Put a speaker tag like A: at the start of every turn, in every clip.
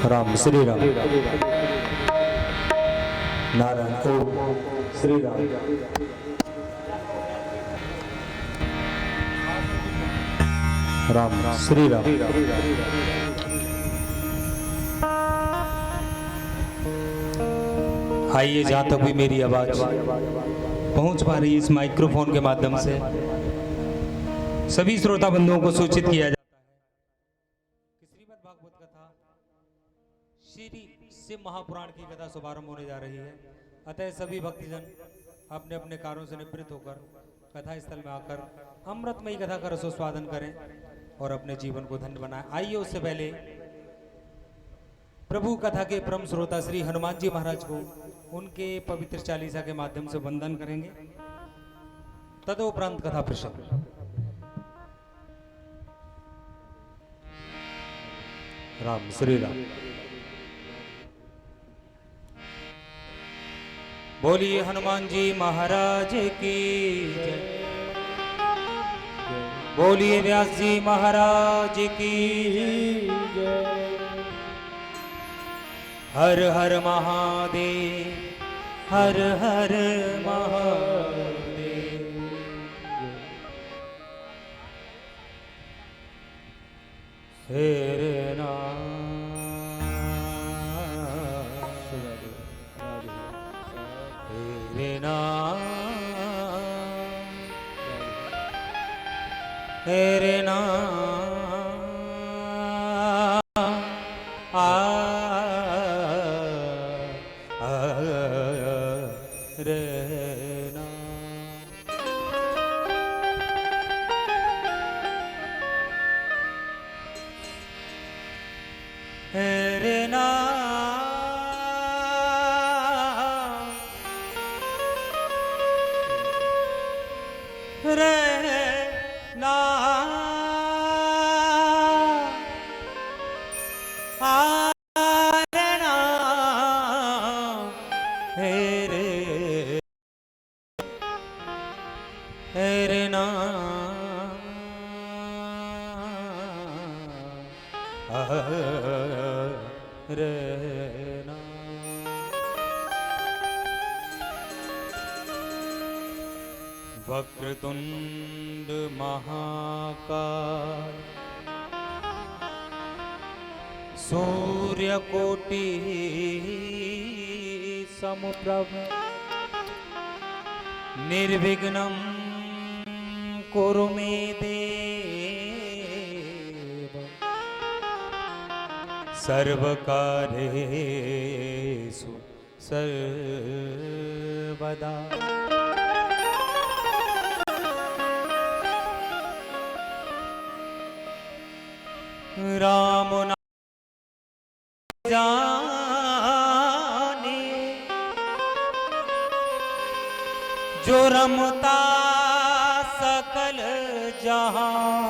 A: राम श्री राम नारायण ओम श्री राम। राम श्री राम। आइए, जहां तक भी मेरी आवाज पहुंच पा रही है इस माइक्रोफोन के माध्यम से सभी श्रोता बंधुओं को सूचित किया जाता है कि श्रीमद् भागवत कथा श्री शिव महापुराण की कथा शुभारंभ होने जा रही है। अतः सभी भक्तजन अपने अपने कार्यों से निवृत्त होकर कथा स्थल में आकर अमृतमयी कथा का रसोस्वादन करें और अपने जीवन को धन्य बनाएं। आइए, उससे पहले प्रभु कथा के परम श्रोता श्री हनुमान जी महाराज को उनके पवित्र चालीसा के माध्यम से वंदन करेंगे। तदोपरांत कथा प्रसंग। राम श्री राम। बोलिए हनुमान जी महाराज की जय। बोलिए व्यास जी महाराज की जय। हर हर महादेव, हर हर महादेव। तेरे नाम तेरे नाम तेरे नाम वक्रतुंड महाकाय सूर्यकोटि समप्रभ निर्विघ्नं कुरु मे देव सर्वकार्येषु सर्वदा। राम नाम जाने जो रमता सकल जहां,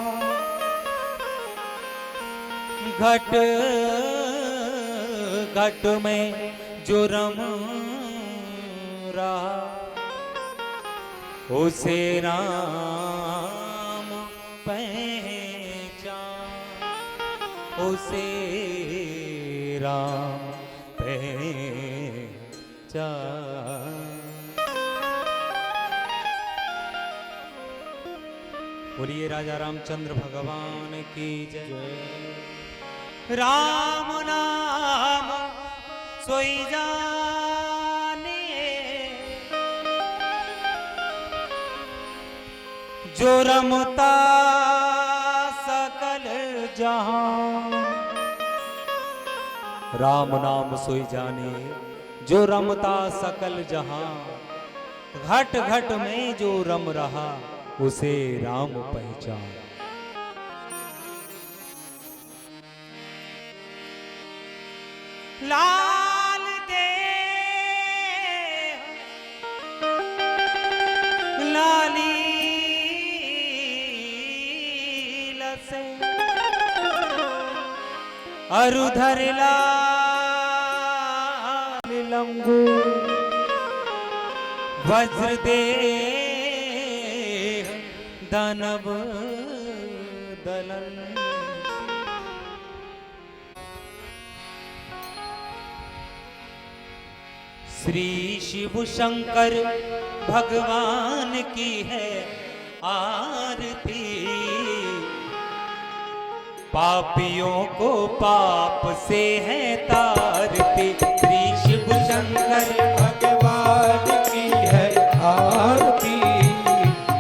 A: घट घट में जो रम रहा उसे राम उसे राम पहचान। बोलिए राजा रामचंद्र भगवान की जय। राम नाम सोई जाने जो रमता सकल जहां। राम नाम सोई जाने जो रमता सकल जहां, घट घट में जो रम रहा उसे राम पहचान। लाल दे लाली लसे अरुधर लाल लंगू वज्रदेह दानव दलन। श्री शिव शंकर भगवान की है आरती, पापियों को पाप से है तारती। श्री शिव शंकर
B: भगवान की है आरती,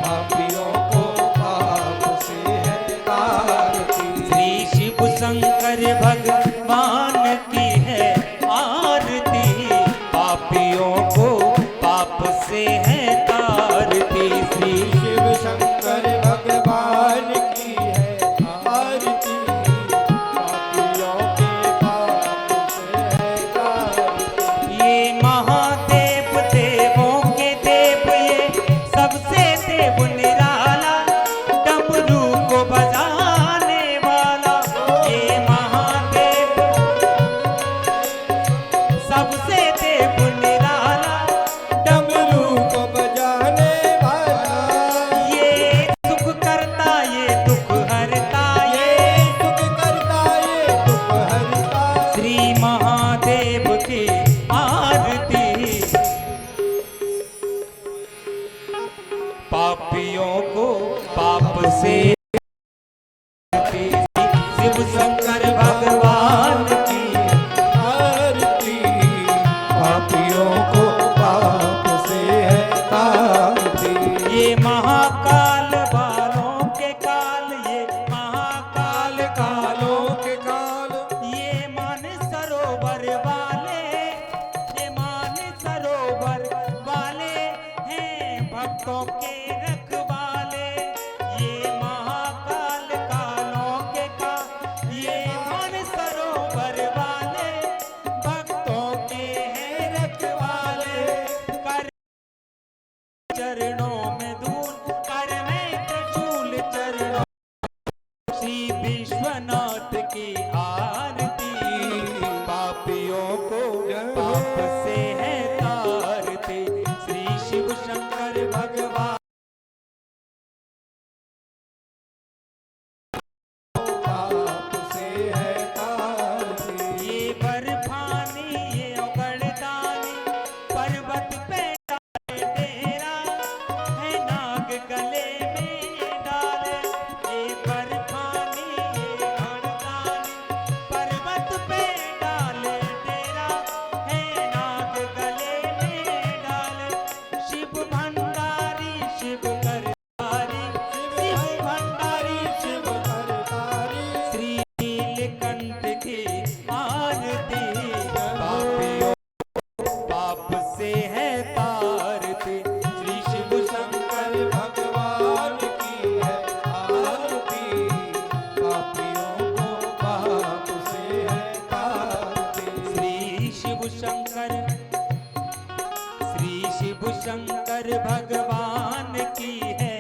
B: पापियों को पाप से है तारती।
A: श्री शिव शंकर भगवान की है आरती, पापियों को पाप से है तारती। श्री
B: शिव शंकर भगवान की है आरती, पापियों के पाप से है तारती।
A: ये महादेव देवों के देव, ये सबसे देव निराला, डमरू को बजाने वाला। ये महादेव सबसे देव निराला,
B: डमरू को बजाने वाला,
A: ये सुख करता ये दुख हरता, ये
B: सुख करता ये दुख हरता।
A: श्री महादेव की आरती, पापियों को पाप से शिव शंकर भगवान की
B: आरती, पापियों को पाप से है तारती।
A: ये महाकाल बालों के काल, ये महाकाल
B: कालों के काल,
A: ये मान सरोवर वाले, ये मान सरोवर वाले हैं भक्तों के रखवाले। ये महाकाल कालों के काल, ये मान सरोवर वाले भक्तों के हैं रखवाले। कर चरणों में धूल, कर में त्रिशूल चरणों, श्री विश्वनाथ की आरती, पापियों को पाप से है तारती। श्री शिव शंकर भगवान
B: पाप से है तारती।
A: ये बर्फानी ये उगड़दानी, पर्वत पे डाले डेरा, है नाग गले में डाले। ये बर्फानी ये उगड़दानी, पर्वत पे डाले डेरा, है नाग गले में डाले। शिव भंडारी शिव करतारी, शिव भंडारी
B: शिव करतारी,
A: श्री नीलकंठ की आरती, पापियों पाप से है तारती। श्री शिव शंकर
B: भगवान की है आरती, पापियों को पाप से है तारती।
A: श्री शिव शंकर, श्री शिव शंकर भगवान की है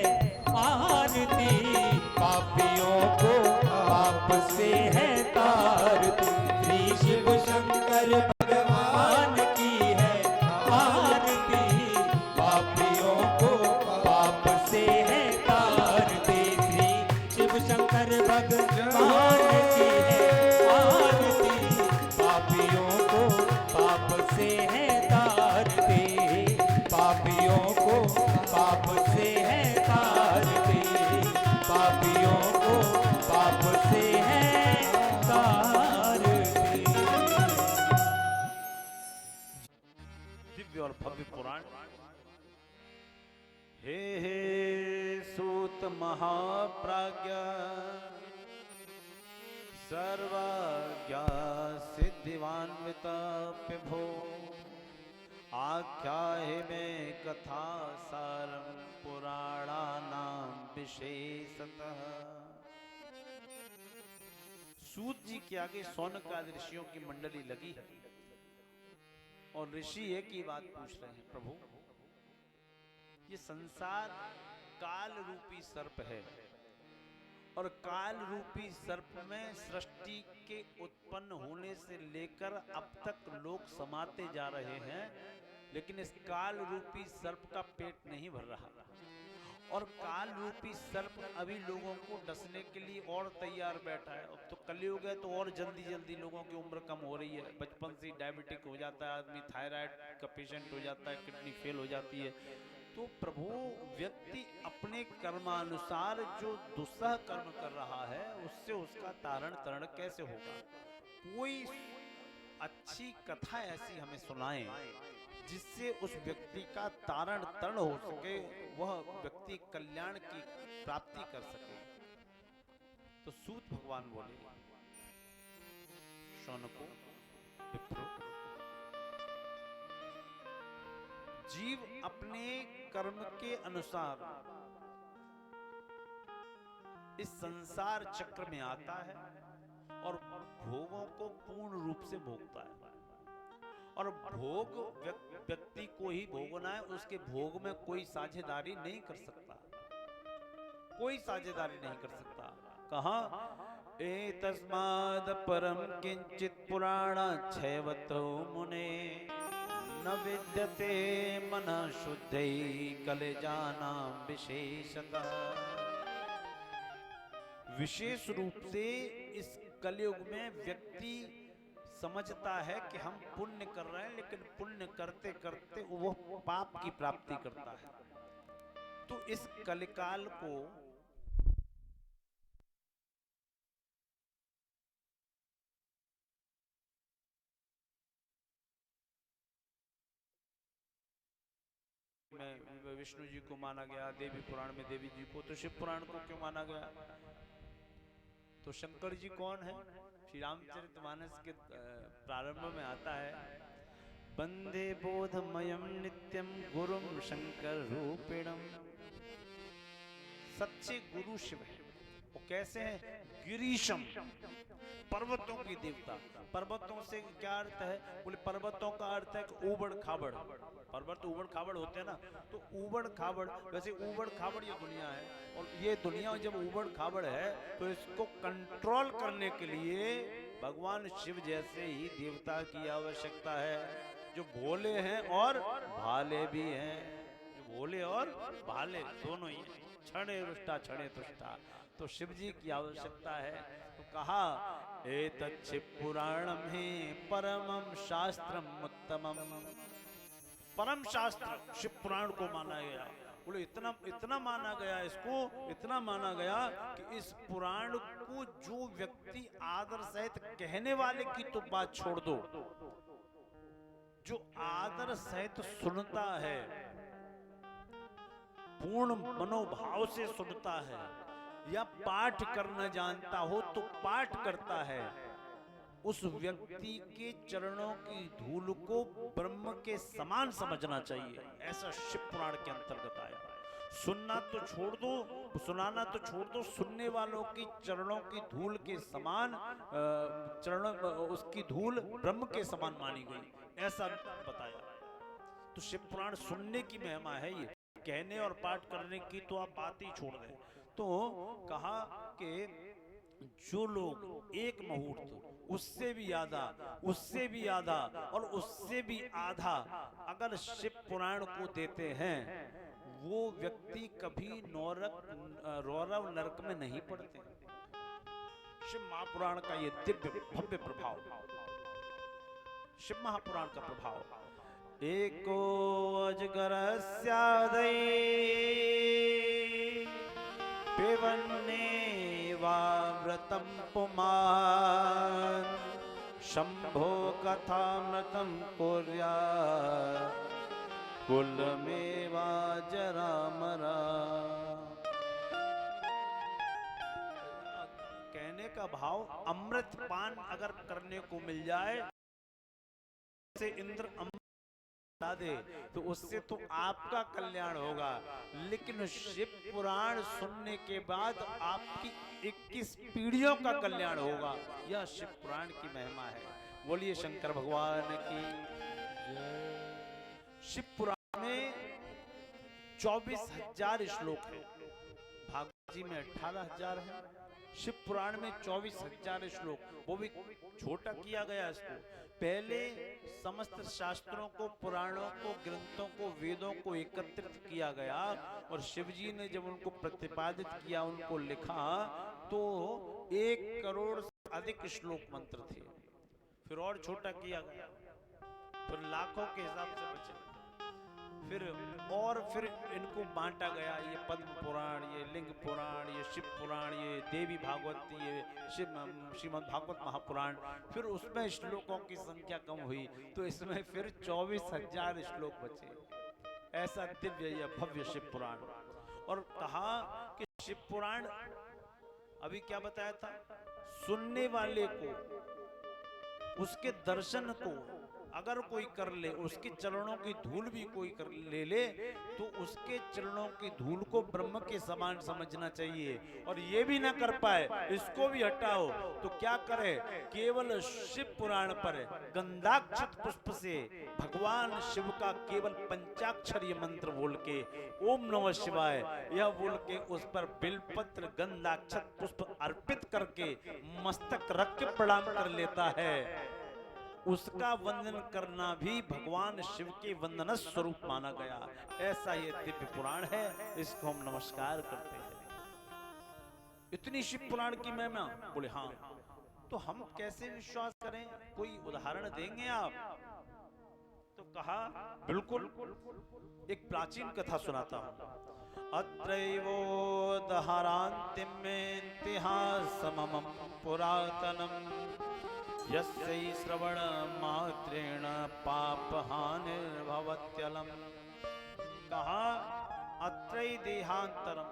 A: आरती, पापियों को पाप से है तारती। श्री शिव शंकर भगवान की है आरती, पापियों को पाप से है तारती। श्री शिव शंकर भगवान की है आरती, पापियों को पाप से है तारती, पापियों को पाप से है तारती, पापियों को पाप से है तारती।
C: दिव्य और भव्य पुराण। हे हे सूत महाप्राज्ञा, सर्वज्ञा सिद्धिवान्विता प्रभो, आख्याहि मे कथा सारं पुराणानां विशेषतः। सूत जी के आगे शौनकादि ऋषियों की मंडली लगी है और ऋषि एक ही बात पूछ रहे हैं, प्रभु ये संसार काल रूपी सर्प है और काल रूपी सर्प में सृष्टि के उत्पन्न होने से लेकर अब तक लोग समाते जा रहे हैं, लेकिन इस काल रूपी सर्प का पेट नहीं भर रहा, और काल रूपी सर्प अभी लोगों को डसने के लिए और तैयार बैठा है। अब तो कलयुग है, तो और जल्दी जल्दी लोगों की उम्र कम हो रही है। बचपन से डायबिटिक हो जाता है आदमी, थायराइड का पेशेंट हो जाता है, किडनी फेल हो जाती है। तो प्रभु, व्यक्ति अपने कर्मानुसार जो दुस्सह कर्म कर रहा है, उससे उसका तारण तरण कैसे होगा? कोई अच्छी कथा ऐसी हमें सुनाएं जिससे उस व्यक्ति का तारण तरण हो सके, वह व्यक्ति कल्याण की प्राप्ति कर सके। तो सूत भगवान बोले, शौनको, विप्रो, जीव अपने कर्म के अनुसार इस संसार चक्र में आता है और भोगों को पूर्ण रूप से भोगता है। और भोग व्यक्ति को ही भोगना है, उसके भोग में कोई साझेदारी नहीं कर सकता, कोई साझेदारी नहीं कर सकता। कहा, एतस्माद् परम किंचित पुराण क्षयवतो मुने, न विद्यते मनः शुद्धै कलेजानां विशेषतः। विशेष रूप से इस कलयुग में व्यक्ति समझता है कि हम पुण्य कर रहे हैं, लेकिन पुण्य करते करते वो पाप की प्राप्ति करता है। तो इस कलिकाल को में विष्णु जी को माना गया, देवी पुराण में देवी जी को, तो शिव पुराण को क्यों माना गया? तो शंकर जी कौन है? श्री रामचरितमानस के प्रारंभ में आता है, वंदे बोधमयम नित्यम गुरुम शंकर रूपिणम। सच्चे गुरु शिव है। वो कैसे हैं? गिरीशम, पर्वतों की देवता। पर्वतों से क्या अर्थ है? बोले पर्वतों का अर्थ है कि ऊबड़ खाबड़। पर्वत ऊबड़ खाबड़ होते हैं ना, तो ऊबड़ खाबड़, वैसे ऊबड़ खाबड़ ये दुनिया है, और ये दुनिया जब ऊबड़ खाबड़ है तो इसको कंट्रोल करने के लिए भगवान शिव जैसे ही देवता की आवश्यकता है, जो भोले हैं और भाले भी हैं। जो भोले और भाले दोनों ही, क्षणे रुष्टा क्षणे तुष्टा। तो शिव जी की आवश्यकता है। तो कहा, एतत् शिव पुराणम ही परमम शास्त्रम उत्तमम। परम शास्त्र शिव पुराण को माना गया। बोले इतना माना गया, इसको इतना माना गया कि इस पुराण को जो व्यक्ति आदर सहित कहने वाले की तो बात छोड़ दो, जो आदर सहित सुनता है, पूर्ण मनोभाव से सुनता है, या पाठ करना जानता हो तो पाठ करता है, उस व्यक्ति के चरणों की धूल को ब्रह्म के समान समझना चाहिए। ऐसा शिव पुराण के अंतर्गत आया। सुनना तो छोड़ दो, सुनाना तो छोड़ दो, सुनने वालों की चरणों की धूल के समान, चरणों उसकी धूल ब्रह्म के समान मानी गई, ऐसा बताया। तो शिव पुराण सुनने की महिमा है, ये कहने और पाठ करने की तो आप बात ही छोड़ दें। तो कहा कि जो लोग एक मुहूर्त, उससे भी आधा, उससे भी आधा और उससे भी आधा अगर शिव पुराण को देते हैं, वो व्यक्ति कभी रौरव नरक में नहीं पड़ते। शिव महापुराण का ये दिव्य भव्य प्रभाव, शिव महापुराण का प्रभाव। एको अजगर स्यादै पिबन्ने वाव्रतम पुमान्, शंभो कथामृतं कुर्यात् कुलमेवा जरामरा। कहने का भाव, अमृत पान अगर करने को मिल जाए, से इंद्र अमृत दे तो उससे तो आपका कल्याण होगा, लेकिन शिव पुराण सुनने के बाद आपकी 21 पीढ़ियों का कल्याण होगा। यह शिव पुराण की महिमा है। बोलिए शंकर भगवान की जय। शिव पुराण में 24,000 श्लोक है, भागवत जी में 18,000 है, शिव पुराण में 24,000 श्लोक, वो भी छोटा किया गया इसको। पहले समस्त शास्त्रों को, पुराणों को, ग्रंथों को, वेदों को एकत्रित किया गया और शिव जी ने जब उनको प्रतिपादित किया, उनको लिखा, तो 1 करोड़ से अधिक श्लोक मंत्र थे। फिर और छोटा किया गया, फिर लाखों के हिसाब से बचे। फिर इनको बांटा गया, ये पद्म पुराण, ये लिंग पुराण, ये शिव पुराण, ये देवी भागवत, ये श्रीमद् भागवत महापुराण। फिर उसमें श्लोकों की संख्या कम हुई, तो इसमें फिर 24,000 श्लोक बचे। ऐसा दिव्य या भव्य शिव पुराण। और कहा कि शिव पुराण, अभी क्या बताया था, सुनने वाले को, उसके दर्शन को अगर कोई कर ले, उसके चरणों की धूल भी कोई कर ले तो उसके चरणों की धूल को ब्रह्म के समान समझना चाहिए। और ये भी ना कर पाए, इसको भी हटाओ, तो क्या करे, केवल शिव पुराण पर गंधाक्षत पुष्प से भगवान शिव का केवल पंचाक्षरीय मंत्र बोल के, ओम नमः शिवाय यह बोल के, उस पर बिलपत्र गंधाक्षत पुष्प अर्पित करके मस्तक रख के प्रणाम कर लेता है। उसका वंदन करना भी भगवान शिव के वंदन स्वरूप माना गया। ऐसा ये दिव्य पुराण है, इसको हम नमस्कार करते हैं। इतनी शिव पुराण की महिमा। बोले हाँ, तो हम कैसे विश्वास करें, कोई उदाहरण देंगे आप? तो कहा बिल्कुल, एक प्राचीन कथा सुनाता हूं। अत्रैवो दहारांतिम इतिहासमम पुरातनम यस्यै श्रवण मात्रेण पापहानिर्भवत्यलम। कहा अत्रै देहांतरम,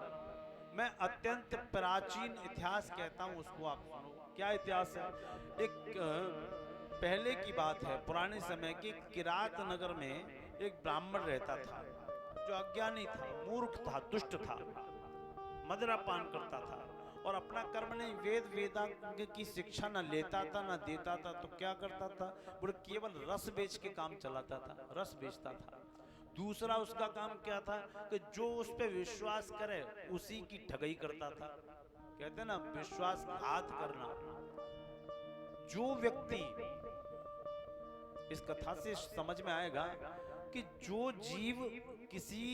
C: मैं अत्यंत प्राचीन इतिहास कहता हूं, उसको आप सुनो। क्या इतिहास है? एक पहले की बात है, पुराने समय के किरात नगर में एक ब्राह्मण रहता था, जो अज्ञानी था, मूर्ख था, दुष्ट था, मदिरापान करता था और अपना कर्म नहीं, वेद वेदांग की शिक्षा न लेता था न देता था। तो क्या करता था, बोले केवल रस बेच के काम चलाता था, रस बेचता था। दूसरा उसका काम क्या था कि जो उस पे विश्वास करे उसी की ठगई करता था। कहते ना, विश्वासघात करना। जो व्यक्ति, इस कथा से समझ में आएगा कि जो जीव किसी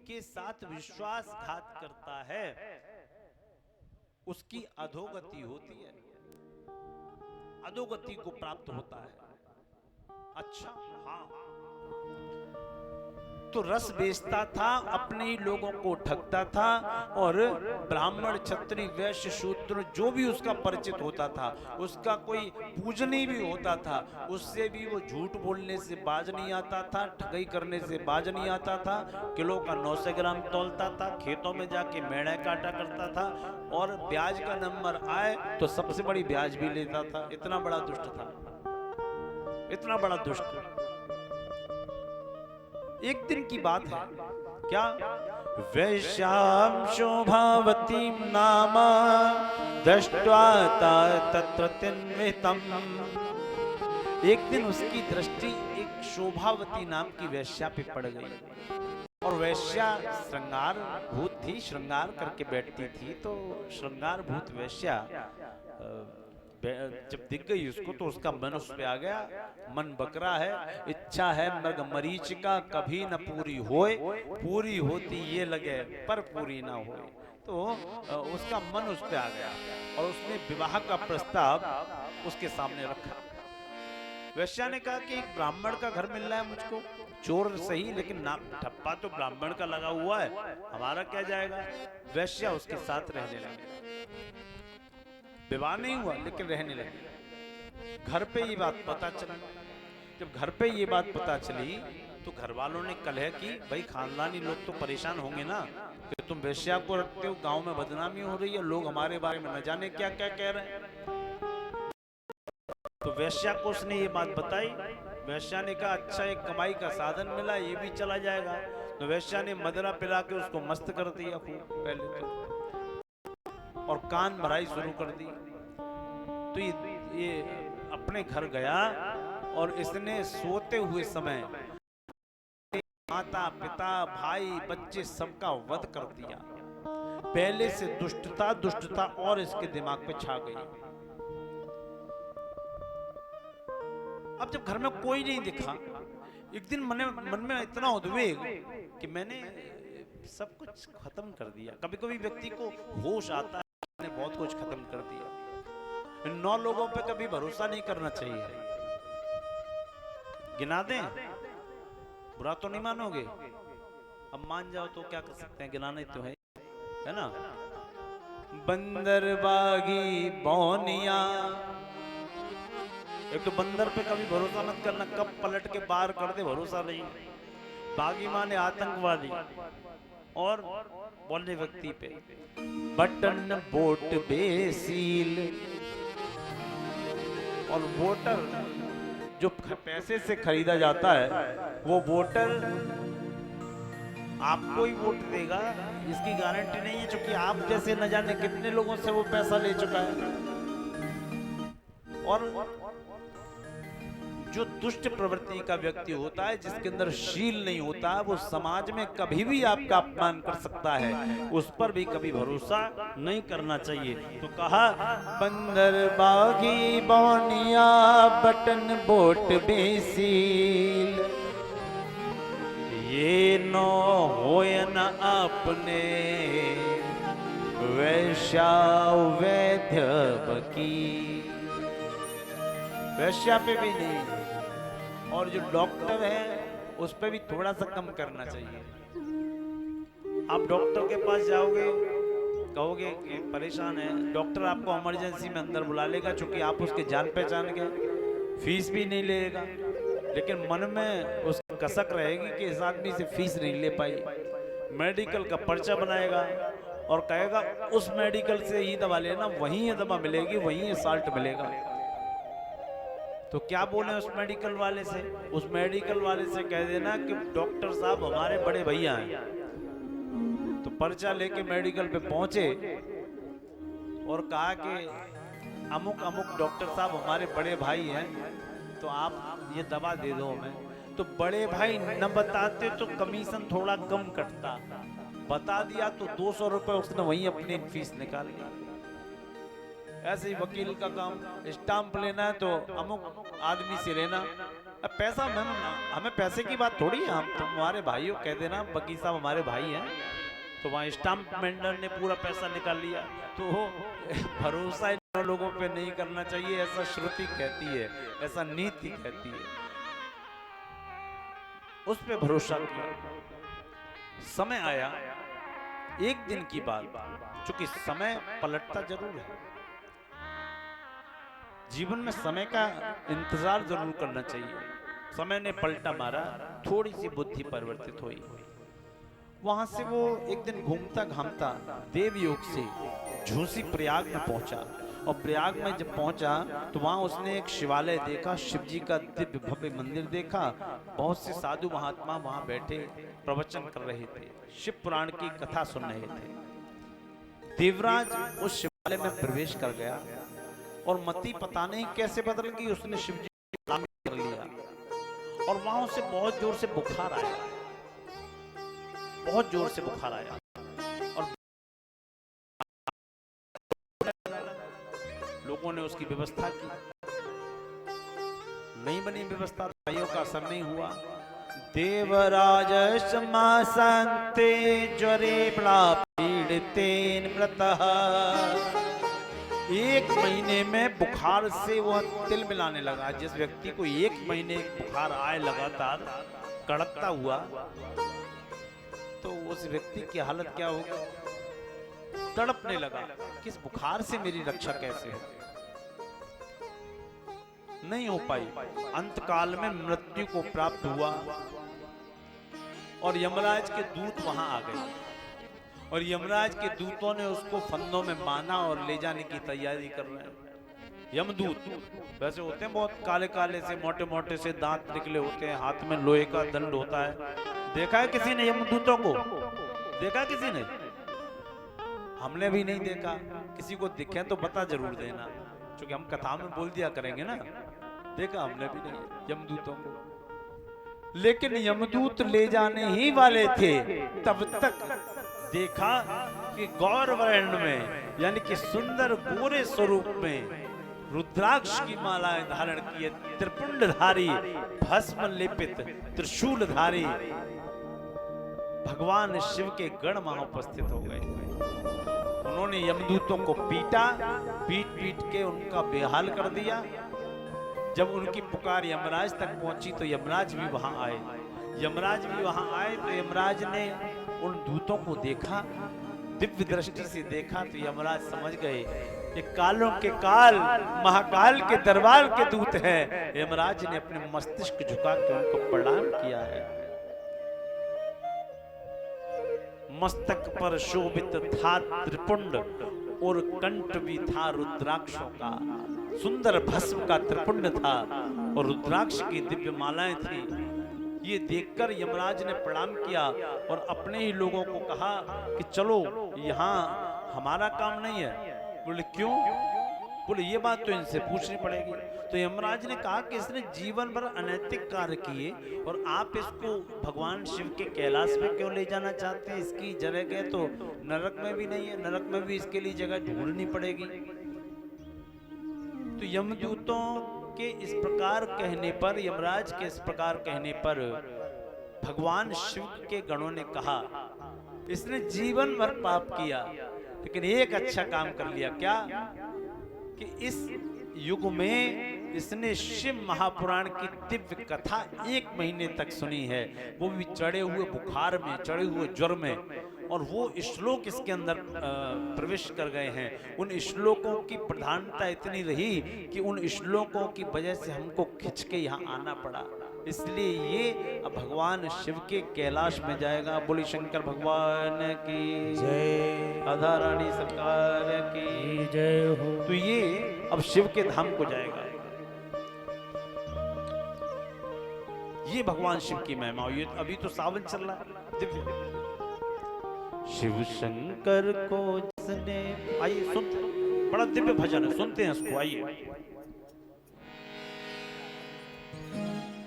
C: के साथ विश्वासघात करता है उसकी अधोगति होती है, अधोगति को प्राप्त होता है। अच्छा हाँ, तो रस बेचता था, अपने ही लोगों को ठगता था और ब्राह्मण, क्षत्रिय, वैश्य, शूद्र जो भी उसका परिचित होता था, उसका कोई पूजनीय भी होता था, उससे भी वो झूठ बोलने से बाज नहीं आता था, ठगाई करने से बाज नहीं आता था। किलो का 900 ग्राम तौलता था, खेतों में जाके मेढ़े काटा करता था और ब्याज का नंबर आए तो सबसे बड़ी ब्याज भी लेता था। इतना बड़ा दुष्ट था, इतना बड़ा दुष्ट। एक दिन की बात है, क्या, वैश्याम शोभावती नाम दृष्ट्वा तत्र तिन्वितम्। एक दिन उसकी दृष्टि एक शोभावती नाम की वैश्या पे पड़ गई। और वैश्या श्रृंगार भूत थी, श्रृंगार करके बैठती थी। तो श्रृंगार भूत वैश्या जब दिख गई उसको, तो उसका मन उस पे आ गया। मन बकरा है, इच्छा है मृग मरीचिका, कभी न पूरी होए, पूरी होती ये लगे पर पूरी ना होए। तो उसका मन उस पे आ गया और उसने विवाह का प्रस्ताव उसके सामने रखा। वैश्या ने कहा कि एक ब्राह्मण का घर मिल रहा है मुझको, चोर सही लेकिन नाम ठप्पा तो ब्राह्मण का लगा हुआ है, हमारा क्या जाएगा। वैश्या उसके साथ रहने लगी। विवाह नहीं हुआ लेकिन रहने लगे। घर पे ये बात पता चली। जब घर पे ये बात पता चली तो घर वालों ने कलह की, भाई खानदानी लोग तो परेशान होंगे ना कि तुम वैश्या को रखते हो, गांव में बदनामी हो रही है, लोग हमारे बारे में न जाने क्या क्या कह रहे हैं। तो वैश्या को उसने ये बात बताई। वैश्या ने कहा अच्छा, एक कमाई का साधन मिला, ये भी चला जाएगा। तो वैश्या ने मदिरा पिला के उसको मस्त कर दिया खूब पहले तो, और कान भराई शुरू कर दी। तो ये अपने घर गया और इसने सोते हुए समय माता पिता भाई बच्चे सबका वध कर दिया। पहले से दुष्टता और इसके दिमाग पे छा गई। अब जब घर में कोई नहीं दिखा, एक दिन मन में इतना उद्वेग कि मैंने सब कुछ खत्म कर दिया। कभी कभी व्यक्ति को होश आता है, मैंने बहुत कुछ खत्म कर दिया। 9 लोगों पे कभी भरोसा नहीं करना चाहिए। गिना दें, बुरा तो नहीं मानोगे? अब मान जाओ तो क्या कर सकते हैं, गिनाने तो है ना। बंदर बागी बौनिया, एक तो बंदर पे कभी भरोसा मत करना, कब पलट के बाहर कर दे भरोसा नहीं। बागी माने आतंकवादी, और बोलने व्यक्ति पे बटन बोट बेसील। और वोटर जो पैसे से खरीदा जाता है, वो वोटर आपको ही वोट देगा, इसकी गारंटी नहीं है, क्योंकि आप जैसे न जाने कितने लोगों से वो पैसा ले चुका है। और जो दुष्ट प्रवृत्ति का व्यक्ति होता है, जिसके अंदर शील नहीं होता, वो समाज में कभी भी आपका अपमान कर सकता है, उस पर भी कभी भरोसा नहीं करना चाहिए। तो कहा बंदर बागी बौनिया बटन बोट बेसील, ये नो होय न अपने वैश्या वैद्य बकी। वैश्या पे भी नहीं, और जो डॉक्टर है उस पे भी थोड़ा सा कम करना चाहिए। आप डॉक्टर के पास जाओगे, कहोगे कि परेशान है, डॉक्टर आपको इमरजेंसी में अंदर बुला लेगा, क्योंकि आप उसके जान पहचान के, फीस भी नहीं लेगा। लेकिन मन में उसकी कसक रहेगी कि इस आदमी से फीस नहीं ले पाई। मेडिकल का पर्चा बनाएगा और कहेगा उस मेडिकल से ही दवा लेना, वहीं ये दवा मिलेगी, वहीं ये साल्ट मिलेगा। तो क्या बोले उस मेडिकल वाले से? उस मेडिकल वाले से कह देना कि डॉक्टर साहब हमारे बड़े भैया हैं। तो पर्चा लेके मेडिकल पे पहुंचे और कहा कि अमुक अमुक डॉक्टर साहब हमारे बड़े भाई हैं, तो आप ये दवा दे दो हमें। तो बड़े भाई न बताते तो कमीशन थोड़ा कम कटता, बता दिया तो 200 रुपए उसने वहीं अपनी फीस निकाल ली। ऐसे ही वकील का काम, स्टाम्प लेना है तो अमुक आदमी से लेना। अब पैसा हमें पैसे की बात थोड़ी है, हम तुम्हारे भाई हो, कह देना वकील साहब हमारे भाई हैं, तो वहाँ स्टाम्प मेंडर ने पूरा पैसा निकाल लिया। तो भरोसा इन लोगों पे नहीं करना चाहिए, ऐसा श्रुति कहती है, ऐसा नीति कहती है। उस पे भरोसा किया। समय आया, एक दिन की बात, चूंकि समय पलटता जरूर है, जीवन में समय का इंतजार जरूर करना चाहिए। समय ने पलटा मारा, थोड़ी सी बुद्धि परिवर्तित हुई। वहां से वो एक दिन घूमता घामता देवयोग से झूसी प्रयाग में पहुंचा। और प्रयाग में जब पहुंचा तो वहां उसने एक शिवालय देखा, शिव जी का दिव्य भव्य मंदिर देखा। बहुत से साधु महात्मा वहां बैठे प्रवचन कर रहे थे, शिव पुराण की कथा सुन रहे थे। देवराज उस शिवालय में प्रवेश कर गया और मति पता नहीं कैसे बदल गई, उसने शिव जी को कर लिया। और वहां उसे बहुत जोर से बुखार आया, बहुत जोर से बुखार आया। और लोगों ने उसकी व्यवस्था की, नहीं बनी व्यवस्था, भाइयों का असर नहीं हुआ। देवराज समासंते ज्वरे बड़ा पीड़िते मृतः। 1 महीने में बुखार से वह तिल मिलाने लगा। जिस व्यक्ति को 1 महीने बुखार आए लगातार कड़कता हुआ, तो उस व्यक्ति की हालत क्या होगी? तड़पने लगा, किस बुखार से मेरी रक्षा कैसे हो? नहीं हो पाई। अंत काल में मृत्यु को प्राप्त हुआ और यमराज के दूत वहां आ गए। और यमराज के दूतों ने उसको फंदों में बांधा और ले जाने की तैयारी कर रहे हैं। यमदूत वैसे होते हैं बहुत काले काले से, मोटे मोटे से दांत निकले होते हैं, हाथ में लोहे का दंड होता है। देखा है किसी ने यमदूतों को? देखा किसी ने? हमने भी नहीं देखा। किसी को दिखे तो बता जरूर देना, क्योंकि हम कथा में बोल दिया करेंगे ना। देखा हमने भी नहीं यमदूतों को। लेकिन यमदूत ले जाने ही वाले थे, तब तक देखा कि गौर वर्ण में यानी कि सुंदर गोरे स्वरूप में रुद्राक्ष की मालाएं धारण किए, त्रिपुंडधारी, भस्म लेपित, त्रिशूलधारी भगवान शिव के गण वहां उपस्थित हो गए। उन्होंने यमदूतों को पीटा, पीट पीट के उनका बेहाल कर दिया। जब उनकी पुकार यमराज तक पहुंची तो यमराज भी वहां आए। यमराज भी वहां आए तो यमराज ने उन दूतों को देखा, दिव्य दृष्टि से देखा तो यमराज समझ गए ये कालों के काल, महाकाल के दरबार के दूत हैं। यमराज ने अपने मस्तिष्क झुका के उनको प्रणाम किया है। मस्तक पर शोभित था त्रिपुंड और कंठ भी था रुद्राक्षों का। सुंदर भस्म का त्रिपुंड था और रुद्राक्ष की दिव्य मालाएं थी। ये देखकर यमराज ने प्रणाम किया और अपने ही लोगों को कहा कि चलो, यहाँ हमारा काम नहीं है। बोले क्यों? बोले ये बात तो इनसे पूछनी पड़ेगी। तो यमराज ने कहा कि इसने जीवन भर अनैतिक कार्य किए और आप इसको भगवान शिव के कैलाश में क्यों ले जाना चाहते हैं? इसकी जगह तो नरक में भी नहीं है, नरक में भी इसके लिए जगह ढूंढनी पड़ेगी। तो यमदूतों के इस प्रकार कहने पर, यमराज के इस प्रकार कहने पर भगवान शिव के गणों ने कहा इसने जीवन भर पाप किया लेकिन एक अच्छा काम कर लिया। क्या? कि इस युग में इसने शिव महापुराण की दिव्य कथा 1 महीने तक सुनी है, वो भी चढ़े हुए बुखार में, चढ़े हुए ज्वर में, और वो श्लोक इसके अंदर प्रवेश कर गए हैं। उन श्लोकों की प्रधानता इतनी रही कि उन श्लोकों की वजह से हमको खिंच के यहाँ आना पड़ा। इसलिए ये अब भगवान शिव के कैलाश में जाएगा। बोली शंकर भगवान की
A: जय,
C: राधा रानी सरकार की
A: जय हो।
C: तो ये अब शिव के धाम को जाएगा। ये भगवान शिव की महिमा। ये अभी तो सावन चल रहा है दिव्य। शिव शंकर को जिसने, आइए सुनते, बड़ा दिव्य भजन है, सुनते हैं इसको। आइए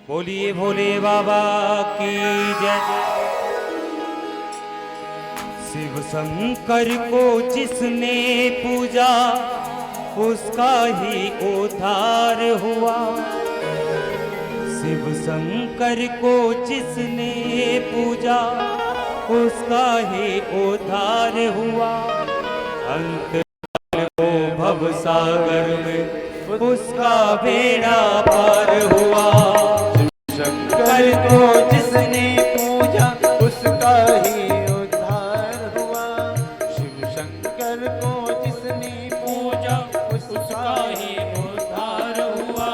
A: बोलिए भोले बाबा की जय। शिव शंकर को जिसने पूजा उसका ही उद्धार हुआ। शिव शंकर को जिसने पूजा उसका ही उद्धार हुआ। अंत को भव सागर में उसका बेड़ा पार हुआ।
B: शंकर को जिसने पूजा उसका ही उद्धार हुआ। शिव शंकर को जिसने पूजा उसका ही
A: उद्धार हुआ।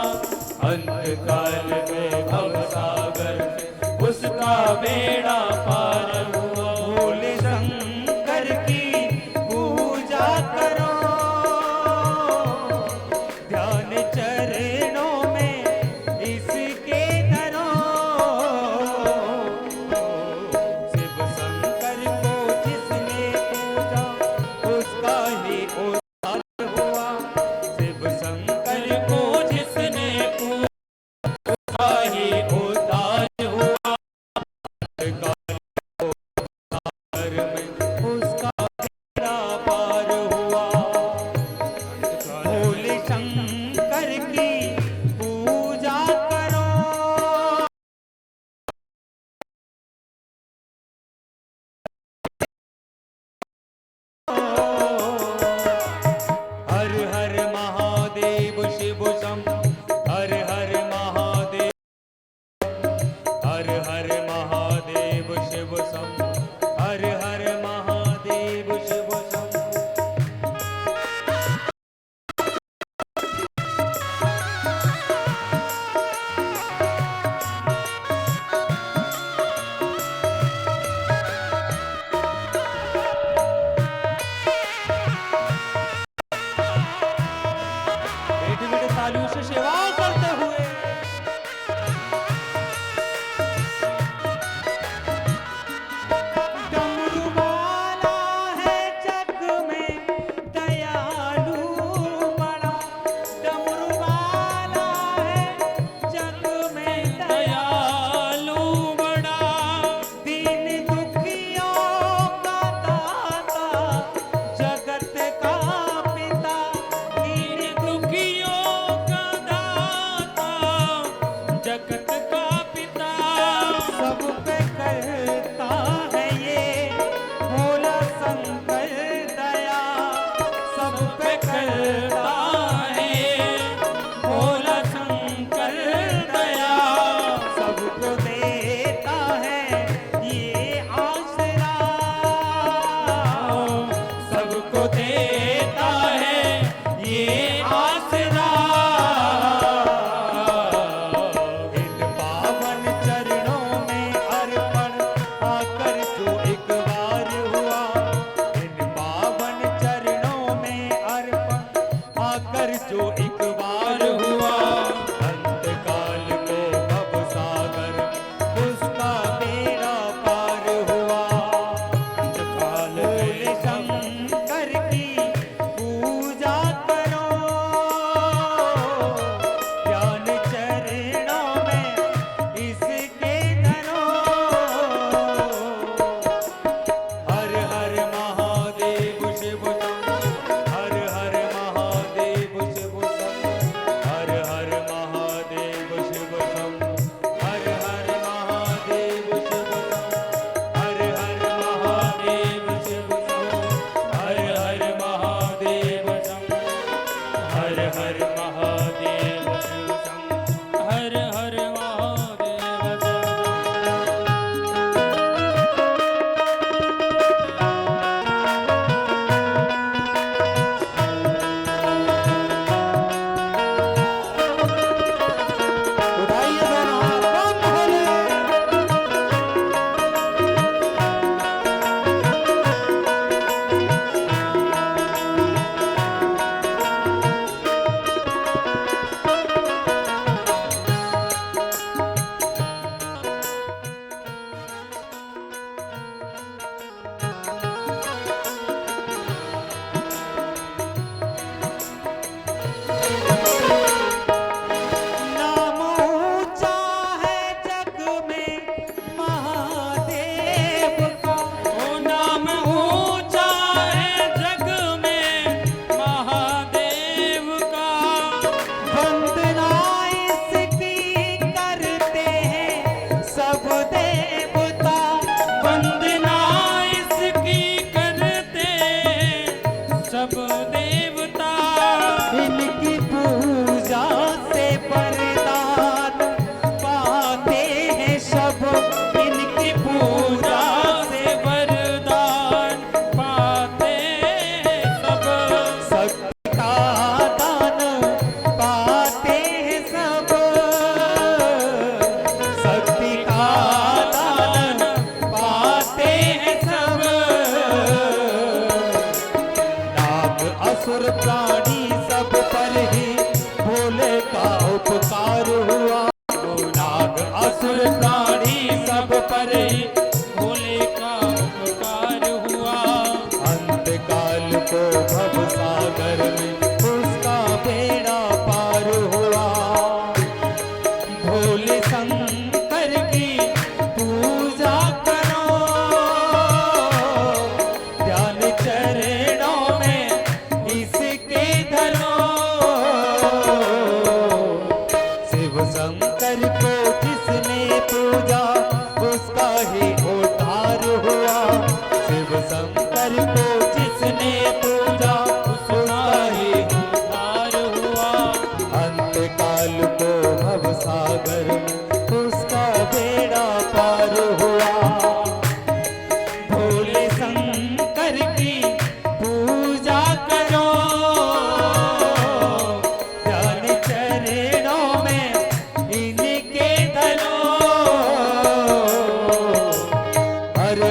A: अंत काल में भव सागर में उसका बेड़ा पार हुआ। भोले शंकर की पूजा करो, ध्यान चरणों में इसके धरो। शिव शंकर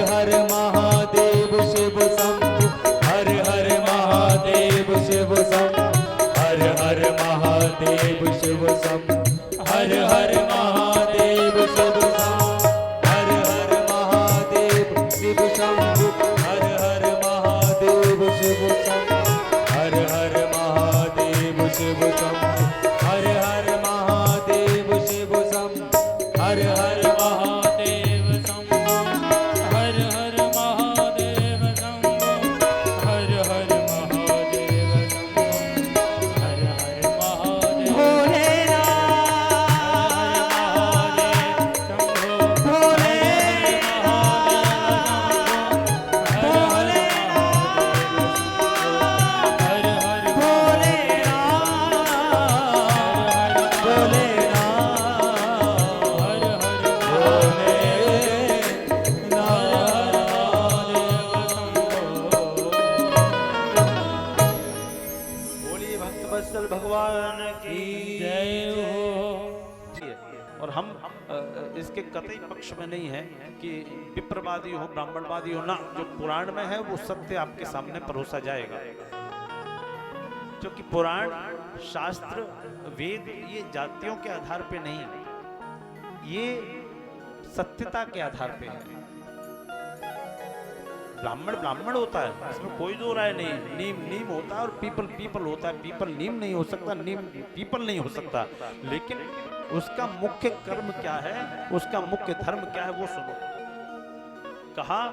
B: हर महादेव शिव शंभु हर हर महादेव शिव शंभु हर हर महादेव शिव शंभु हर हर महादेव शिव शंभु हर हर महादेव शिव शंभु हर हर महादेव शिव शंभु हर हर महादेव शिव शंभु हर हर महादेव शिव शंभु हर हर महादेव शंभु हर हर महादेव शंभु हर हर महादेव शंभु हर हर महादेव
C: बोलिए भक्तवत्सल भगवान की जय हो। और हम इसके कतई पक्ष में नहीं है कि विप्रवादी हो ब्राह्मणवादी हो ना, जो पुराण में है वो सत्य आपके सामने परोसा जाएगा, क्योंकि पुराण शास्त्र वेद ये जातियों के आधार पे नहीं, ये सत्यता के आधार पे है। ब्राह्मण ब्राह्मण होता है, इसमें कोई दो राय नहीं। नीम नीम होता है और पीपल पीपल होता है। पीपल नीम नहीं हो सकता, नीम पीपल नहीं हो सकता, लेकिन उसका मुख्य कर्म क्या है, उसका मुख्य धर्म क्या है वो सुनो। कहा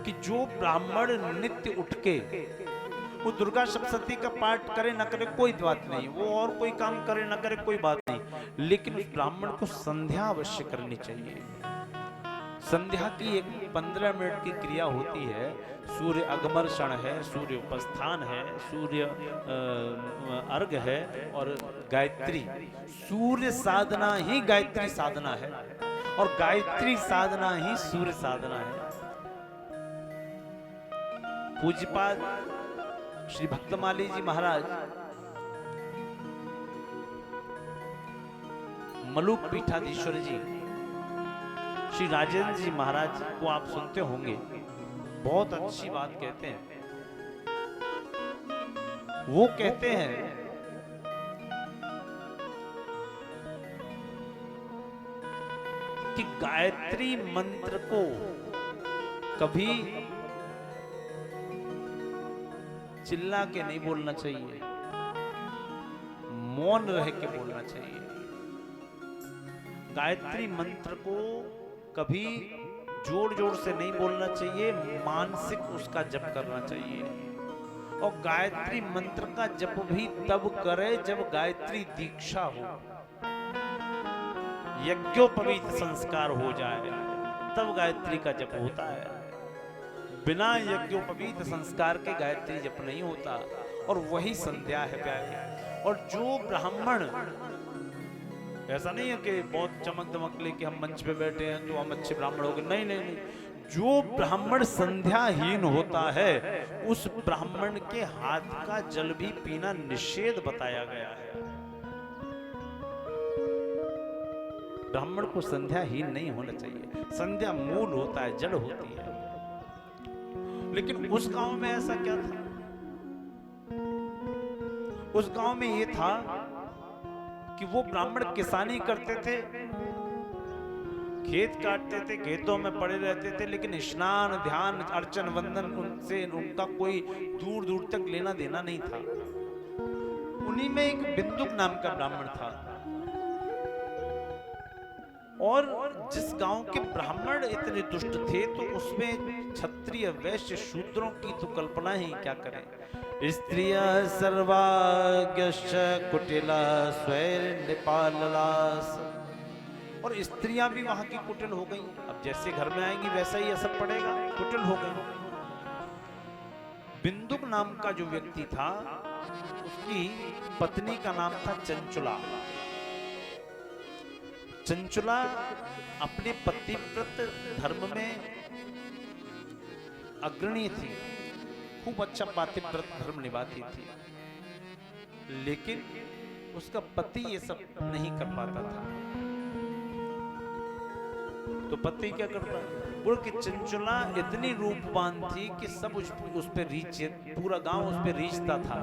C: कि जो ब्राह्मण नित्य उठ के वो दुर्गा सप्तशती का पाठ करे न करे कोई बात नहीं, वो और कोई काम करे न करे कोई बात नहीं, लेकिन उस ब्राह्मण को संध्या अवश्य करनी चाहिए। संध्या की एक 15 मिनट की क्रिया होती है। सूर्य अगमर्षण है, सूर्य उपस्थान है, सूर्य अर्घ है और गायत्री। सूर्य साधना ही गायत्री साधना है और गायत्री साधना ही सूर्य साधना है। पूज्यपाद श्री भक्तमाली जी महाराज मलुक पीठाधीश्वर जी श्री राजेंद्र जी महाराज को आप सुनते होंगे, बहुत अच्छी बात कहते हैं। वो कहते हैं कि गायत्री मंत्र को कभी चिल्ला के नहीं बोलना चाहिए, मौन रह के बोलना चाहिए। गायत्री मंत्र को कभी जोर जोर से नहीं बोलना चाहिए, मानसिक उसका जप करना चाहिए। और गायत्री मंत्र का जप भी तब करे जब गायत्री दीक्षा हो, यज्ञोपवीत संस्कार हो जाए, तब गायत्री का जप होता है। बिना यज्ञोपवीत संस्कार के गायत्री जप नहीं होता, और वही संध्या है प्यारे। और जो ब्राह्मण, ऐसा नहीं है कि बहुत चमक दमक लेके हम मंच पे बैठे हैं तो हम अच्छे ब्राह्मण हो गए, नहीं नहीं नहीं। जो ब्राह्मण संध्याहीन होता है उस ब्राह्मण के हाथ का जल भी पीना निषेध बताया गया है। ब्राह्मण को संध्याहीन नहीं होना चाहिए। संध्या मूल होता है, जड़ होती है। लेकिन उस गांव में ऐसा क्या था? उस गांव में ये था कि वो ब्राह्मण किसानी करते थे, खेत काटते थे, खेतों में पड़े रहते थे, लेकिन स्नान ध्यान अर्चन वंदन उनसे उनका कोई दूर दूर तक लेना देना नहीं था। उन्हीं में एक बिंदुक नाम का ब्राह्मण था, और जिस गांव के ब्राह्मण इतने दुष्ट थे तो उसमें क्षत्रिय वैश्य शूद्रों की तो कल्पना ही क्या करें। स्त्रिया सर्वाग्यश्च कुटिला स्वैर नेपाललास, और स्त्रियां भी वहां की कुटिल हो गई। अब जैसे घर में आएंगी वैसा ही असर पड़ेगा, कुटिल हो गई। बिंदुक नाम का जो व्यक्ति था उसकी पत्नी का नाम था चंचुला। चंचुला अपने पतिव्रत धर्म में अग्रणी थी, खूब अच्छा पतिव्रत धर्म निभाती थी, लेकिन उसका पति ये सब नहीं कर पाता था। तो पति क्या करता है? बोल कि चंचला इतनी रूपवान थी कि सब उस पे रीच, पूरा गांव उस पे रीचता था,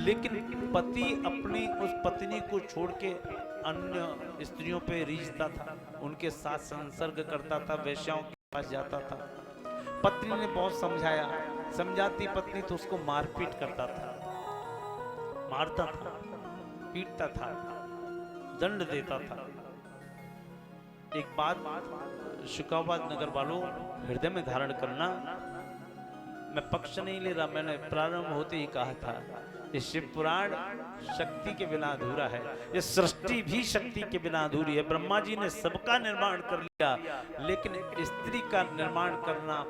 C: लेकिन पति अपनी उस पत्नी को छोड़ के अन्य स्त्रियों पे रीचता था, उनके साथ संसर्ग करता था, वेश्याओं के पास जाता था। पत्नी ने बहुत समझाया, समझाती पत्नी तो उसको मारपीट करता था, मारता था, पीटता था, दंड देता था। एक बात शुकाबाद नगर वालों हृदय में धारण करना, मैं पक्ष नहीं ले रहा, मैंने प्रारंभ होते ही कहा था, ये शिव पुराण शक्ति के बिना अधूरा है, ये सृष्टि भी शक्ति के बिना अधूरी है। ब्रह्मा जी ने सबका निर्माण कर लिया, लेकिन स्त्री का निर्माण करना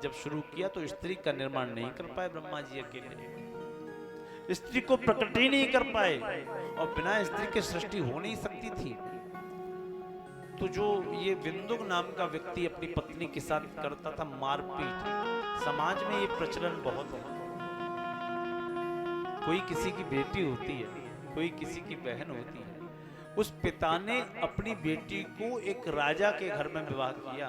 C: जब शुरू किया तो स्त्री का निर्माण नहीं कर पाए ब्रह्मा जी अकेले, स्त्री को प्रकट ही नहीं कर पाए, और बिना स्त्री के सृष्टि हो नहीं सकती थी। तो जो ये विंदुक नाम का व्यक्ति अपनी पत्नी के साथ करता था मारपीट, समाज में ये प्रचलन बहुत है। कोई किसी की बेटी होती है, कोई किसी की बहन होती है, उस पिता ने अपनी बेटी को एक राजा के घर में विवाह किया।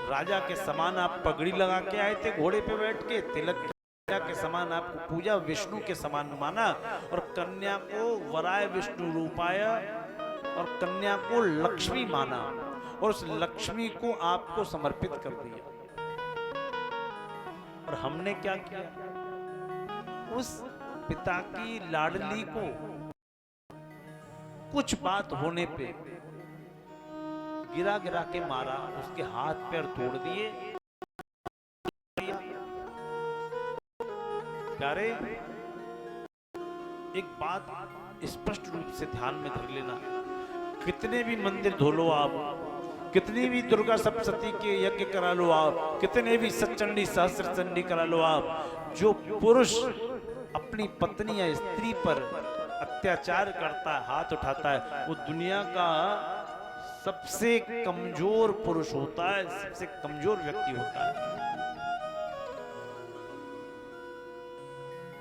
C: राजा के समान आप पगड़ी लगा के आए थे, घोड़े पे बैठ के, तिलक के समान आपको पूजा, विष्णु के समान माना, और कन्या को वराय विष्णु रूपाय और कन्या को लक्ष्मी माना, और उस लक्ष्मी को आपको समर्पित कर दिया। और हमने क्या किया? उस पिता की लाडली को कुछ बात होने पे गिरा गिरा के मारा, उसके हाथ पैर तोड़ दिए। प्यारे, एक बात स्पष्ट रूप से ध्यान में धर लेना, कितने भी मंदिर धो लो आप, कितनी भी दुर्गा सप्तशती के यज्ञ करा लो आप, कितने भी सचंडी सहस्त्र चंडी करा लो आप, जो पुरुष अपनी पत्नी या स्त्री पर अत्याचार करता है, हाथ उठाता है, वो दुनिया का सबसे कमजोर पुरुष होता है, सबसे कमजोर व्यक्ति होता है।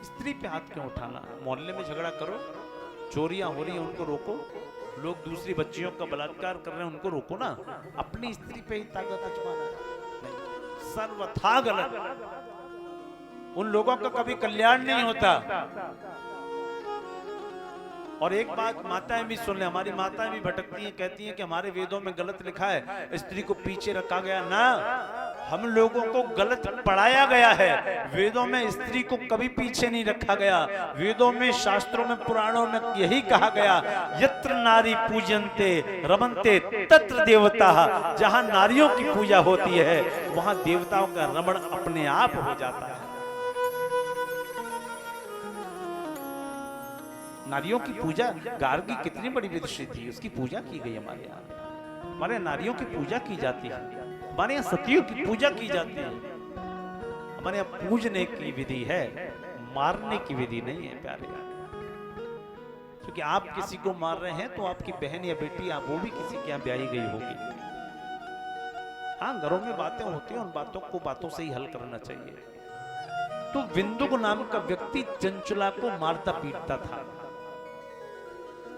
C: स्त्री पे हाथ क्यों उठाना? मोहल्ले में झगड़ा करो, चोरियां हो रही हैं उनको रोको, लोग दूसरी बच्चियों का बलात्कार कर रहे हैं उनको रोको ना, अपनी स्त्री पे ही ताकत आजमाना नहीं, सर्वथा गलत। उन लोगों का कभी कल्याण नहीं होता। और एक बात माताएं भी सुन ले, हमारी माताएं भी भटकती हैं, कहती हैं कि हमारे वेदों में गलत लिखा है, स्त्री को पीछे रखा गया ना, हम लोगों को गलत पढ़ाया गया है। वेदों में स्त्री को कभी पीछे नहीं रखा गया। वेदों में, शास्त्रों में, पुराणों में यही कहा गया, यत्र नारी पूजन्ते रमन्ते तत्र देवता। जहां नारियों की पूजा होती है वहां देवताओं का रमण अपने आप हो जाता है। नारियों की पूजा, गार्गी कितनी बड़ी विदुषी थी, उसकी पूजा की गई हमारे यहाँ। हमारे नारियों की पूजा की जाती है, हमारे यहाँ सतियों की पूजा की जाती है। हमारे यहाँ पूजने की विधि है, मारने की विधि नहीं है प्यारे। क्योंकि आप किसी को मार रहे हैं तो आपकी बहन या बेटी, आप वो भी किसी के यहाँ ब्याही गई होगी। हाँ, घरों में बातें होती हैं, उन बातों से ही हल करना चाहिए। तो विंदुक नाम का व्यक्ति चंचला को मारता पीटता था।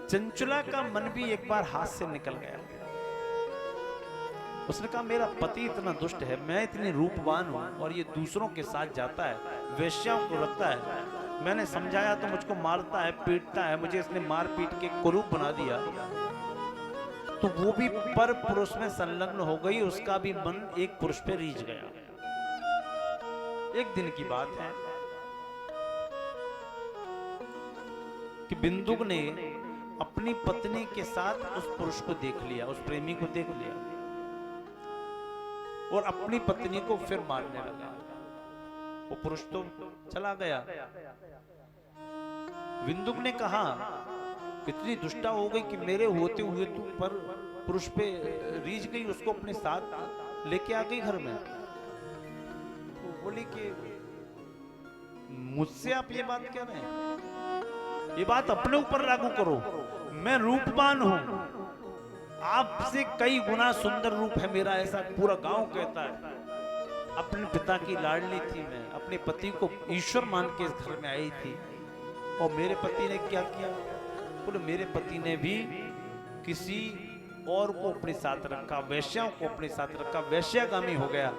C: चंचला का मन भी एक बार हाथ से निकल गया। उसने कहा, मेरा पति इतना दुष्ट है, मैं इतनी रूपवान हूं, और ये दूसरों के साथ जाता है, वेश्याओं को रखता है। मैंने समझाया तो मुझको मारता है, पीटता है, मुझे इसने मार पीट के कुरूप बना दिया। तो वो भी पर पुरुष में संलग्न हो गई, उसका भी मन एक पुरुष पे रीझ गया। एक दिन की बात है कि बिंदुक ने अपनी पत्नी के साथ उस पुरुष को देख लिया, उस प्रेमी को देख लिया, और अपनी पत्नी को फिर मारने लगा। वो पुरुष तो चला गया। बिंदुक ने कहा, कितनी दुष्टा हो गई कि मेरे होते हुए तू पर पुरुष पे रीझ गई, उसको अपने साथ लेके आ गई घर में। तो बोली कि मुझसे आप ये बात कह रहे हैं, ये बात अपने ऊपर लागू करो। मैं रूपवान हूं, आपसे कई गुना सुंदर रूप है मेरा, ऐसा पूरा गांव कहता है। अपने पिता की लाडली थी मैं, अपने पति को ईश्वर मान के इस घर में आई थी, और मेरे पति ने क्या किया? बोले, मेरे पति ने भी किसी और को अपने साथ रखा, वैश्याओं को अपने साथ रखा, वैश्यागामी हो गया,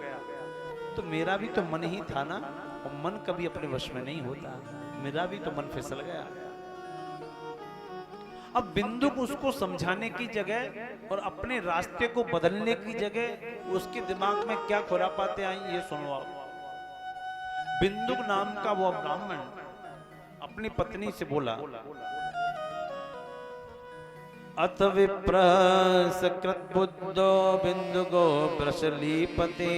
C: तो मेरा भी तो मन ही था ना, और मन कभी अपने वश में नहीं होता, मेरा भी तो मन फिसल गया। अब बिंदु को उसको समझाने की जगह और अपने रास्ते को बदलने की जगह उसके दिमाग में क्या खुरापाते आई, ये सुनो आप। बिंदु नाम का वो ब्राह्मण अपनी पत्नी से बोला, अथ विप्र सकृत बुद्धो बिंदुगो वृषलीपते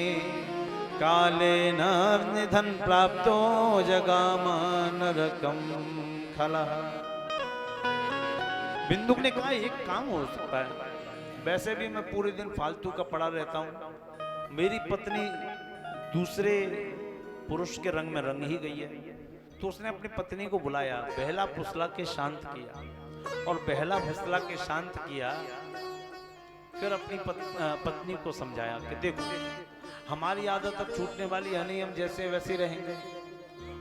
C: काले निधन प्राप्तो जगाम नरकम खलः। बिंदुक ने कहा एक काम हो सकता है, वैसे भी मैं पूरे दिन फालतू का पड़ा रहता हूं, मेरी पत्नी दूसरे पुरुष के रंग में रंग ही गई है, तो उसने अपनी पत्नी को बुलाया, बहला फुसला के शांत किया, और बहला फुसला के शांत किया, फिर अपनी पत्नी को समझाया कि देखो हमारी आदत अब छूटने वाली है नहीं, हम जैसे वैसे रहेंगे,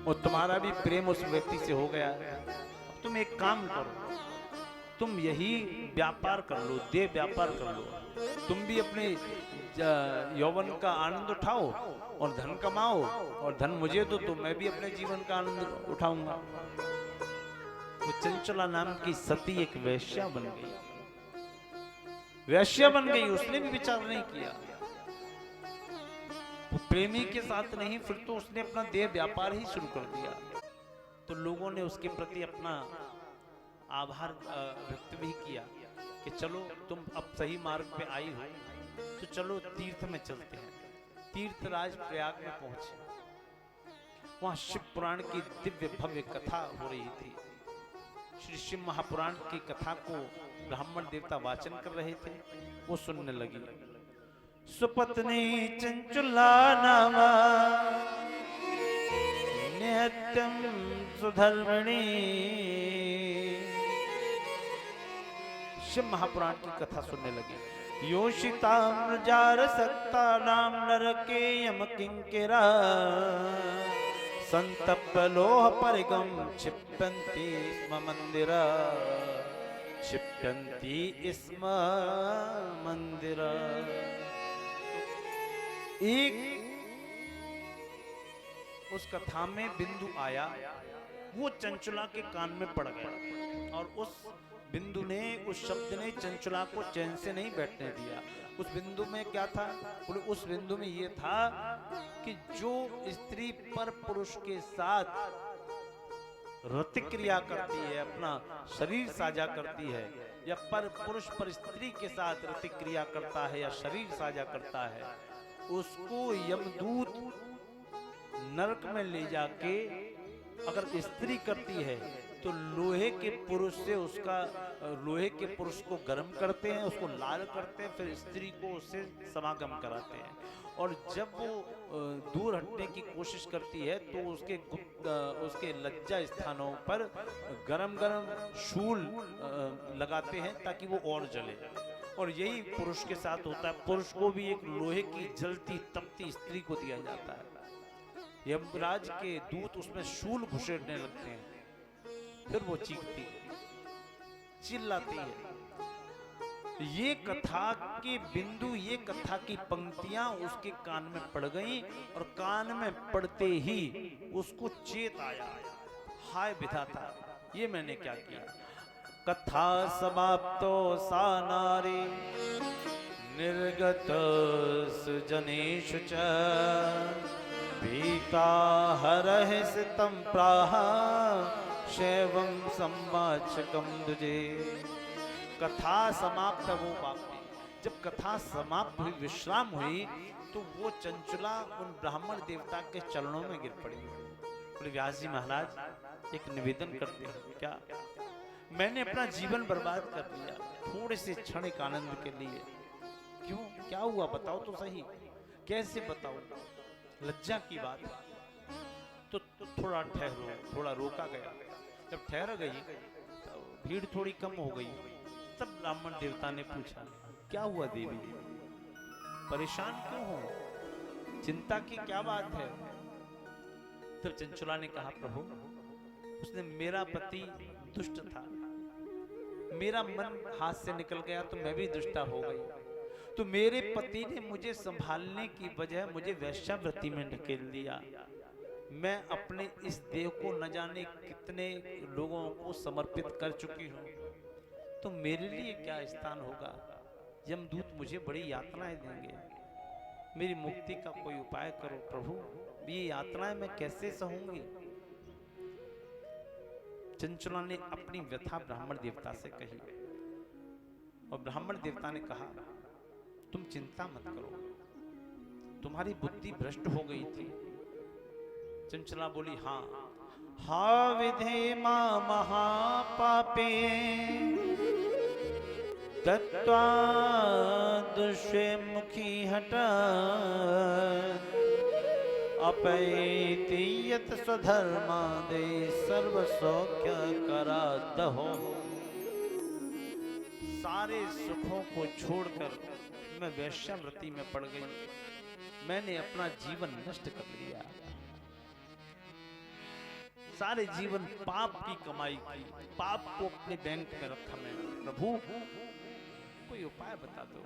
C: और तुम्हारा भी प्रेम उस व्यक्ति से हो गया है, अब तुम एक काम करो, तुम यही व्यापार कर लो, देह व्यापार कर लो, तुम भी अपने यौवन का आनंद उठाओ और धन कमाओ, और धन मुझे दो तो मैं भी अपने जीवन का आनंद उठाऊंगा। वो चंचला नाम की सती एक वैश्या बन गई, वैश्या बन गई, उसने भी विचार नहीं किया, वो प्रेमी के साथ नहीं, फिर तो उसने अपना देह व्यापार ही शुरू कर दिया। तो लोगों ने उसके प्रति अपना आभार व्यक्त भी किया कि चलो तुम अब सही मार्ग पे आई हो, तो चलो तीर्थ में चलते हैं। तीर्थराज प्रयाग में पहुंचे, वहां शिव पुराण की दिव्य भव्य कथा हो रही थी। श्री शिव महापुराण की कथा को ब्राह्मण देवता वाचन कर रहे थे, वो सुनने लगी। सुपत्नी चंचुला नामा नित्यं सुधर्मणि। शिव महापुराण की कथा सुनने लगे। योषिताम्रजार सक्ता नाम नरके यम किंकिरा संतप्त लोह परिगम क्षिप्यन्ति स्म मंदिरा, क्षिप्यन्ति स्म मंदिरा। एक उस कथा में बिंदु आया, वो चंचुला के कान में पड़ गया, और उस बिंदु ने, उस शब्द ने चंचुला को चैन से नहीं बैठने दिया। उस बिंदु में क्या था? उस बिंदु में ये था कि जो स्त्री पर पुरुष के साथ रतिक्रिया करती है, अपना शरीर साझा करती है, या पर पुरुष पर स्त्री के साथ रतिक्रिया करता है या शरीर साझा करता है, उसको यमदूत नरक में ले जाके, अगर स्त्री करती है तो लोहे के पुरुष से उसका, लोहे के पुरुष को गर्म करते हैं, उसको लाल करते हैं, फिर स्त्री को उससे समागम कराते हैं, और जब वो दूर हटने की कोशिश करती है तो उसके लज्जा स्थानों पर गरम गरम शूल लगाते हैं ताकि वो और जले। और यही पुरुष के साथ होता है, पुरुष को भी एक लोहे की जलती तपती स्त्री को दिया जाता है। यमराज के दूत उसमें शूल घुसेड़ने लगते हैं, फिर वो चीखती है, चिल्लाती है। ये कथा के बिंदु, ये कथा की पंक्तियां उसके कान में पड़ गईं, और कान में पड़ते ही उसको चेत आया, हाय विधाता, ये मैंने क्या किया। कथा समाप्तो सा नारी निर्गत सुजनेषु च भीता हरहिसितं प्राह शैवं संवाचकं दुजे। कथा समाप्त वो बातें, जब कथा समाप्त हुई, विश्राम हुई, तो वो चंचुला उन ब्राह्मण देवता के चरणों में गिर पड़ी। बोले व्यास जी महाराज एक निवेदन करते हैं, क्या? मैंने अपना जीवन बर्बाद कर दिया थोड़े से क्षणिक आनंद के लिए। क्यों, क्या हुआ बताओ तो सही। कैसे बताओ, लज्जा की बात है। तो थोड़ा ठहरो, थोड़ा रोका गया। जब ठहर गई तो भीड़ थोड़ी कम हो गई, तब ब्राह्मण देवता ने पूछा, क्या हुआ देवी, परेशान क्यों हो, चिंता की क्या बात है? तब चंचुला ने कहा, प्रभु उसने, मेरा पति दुष्ट था, मेरा मन हाथ से निकल गया तो मैं भी दुष्टा हो गई। तो मेरे पति ने मुझे संभालने की बजाय मुझे वेश्यावृत्ति में ढकेल दिया। मैं अपने इस देह को न जाने कितने लोगों को समर्पित कर चुकी हूँ, तो मेरे लिए क्या स्थान होगा? यमदूत मुझे बड़ी यातनाएं देंगे। मेरी मुक्ति का कोई उपाय करो प्रभु, ये यातनाएं मैं कैसे सहूंगी? चंचला ने अपनी व्यथा ब्राह्मण देवता से कही और ब्राह्मण देवता ने कहा, तुम चिंता मत करो, तुम्हारी बुद्धि भ्रष्ट हो गई थी। चंचला बोली, हाँ हा विधे मां महापापे दत्वा दुष्य मुखी हटा अपैति यत स्वधर्मादे सर्व सौख्य करा दहो। सारे सुखों को छोड़कर मैं वेश्यावृत्ति में पड़ गई। मैंने अपना जीवन नष्ट कर लिया। सारे जीवन पाप की कमाई की, पाप को अपने बैंक में रखा मैंने। प्रभु कोई उपाय बता दो,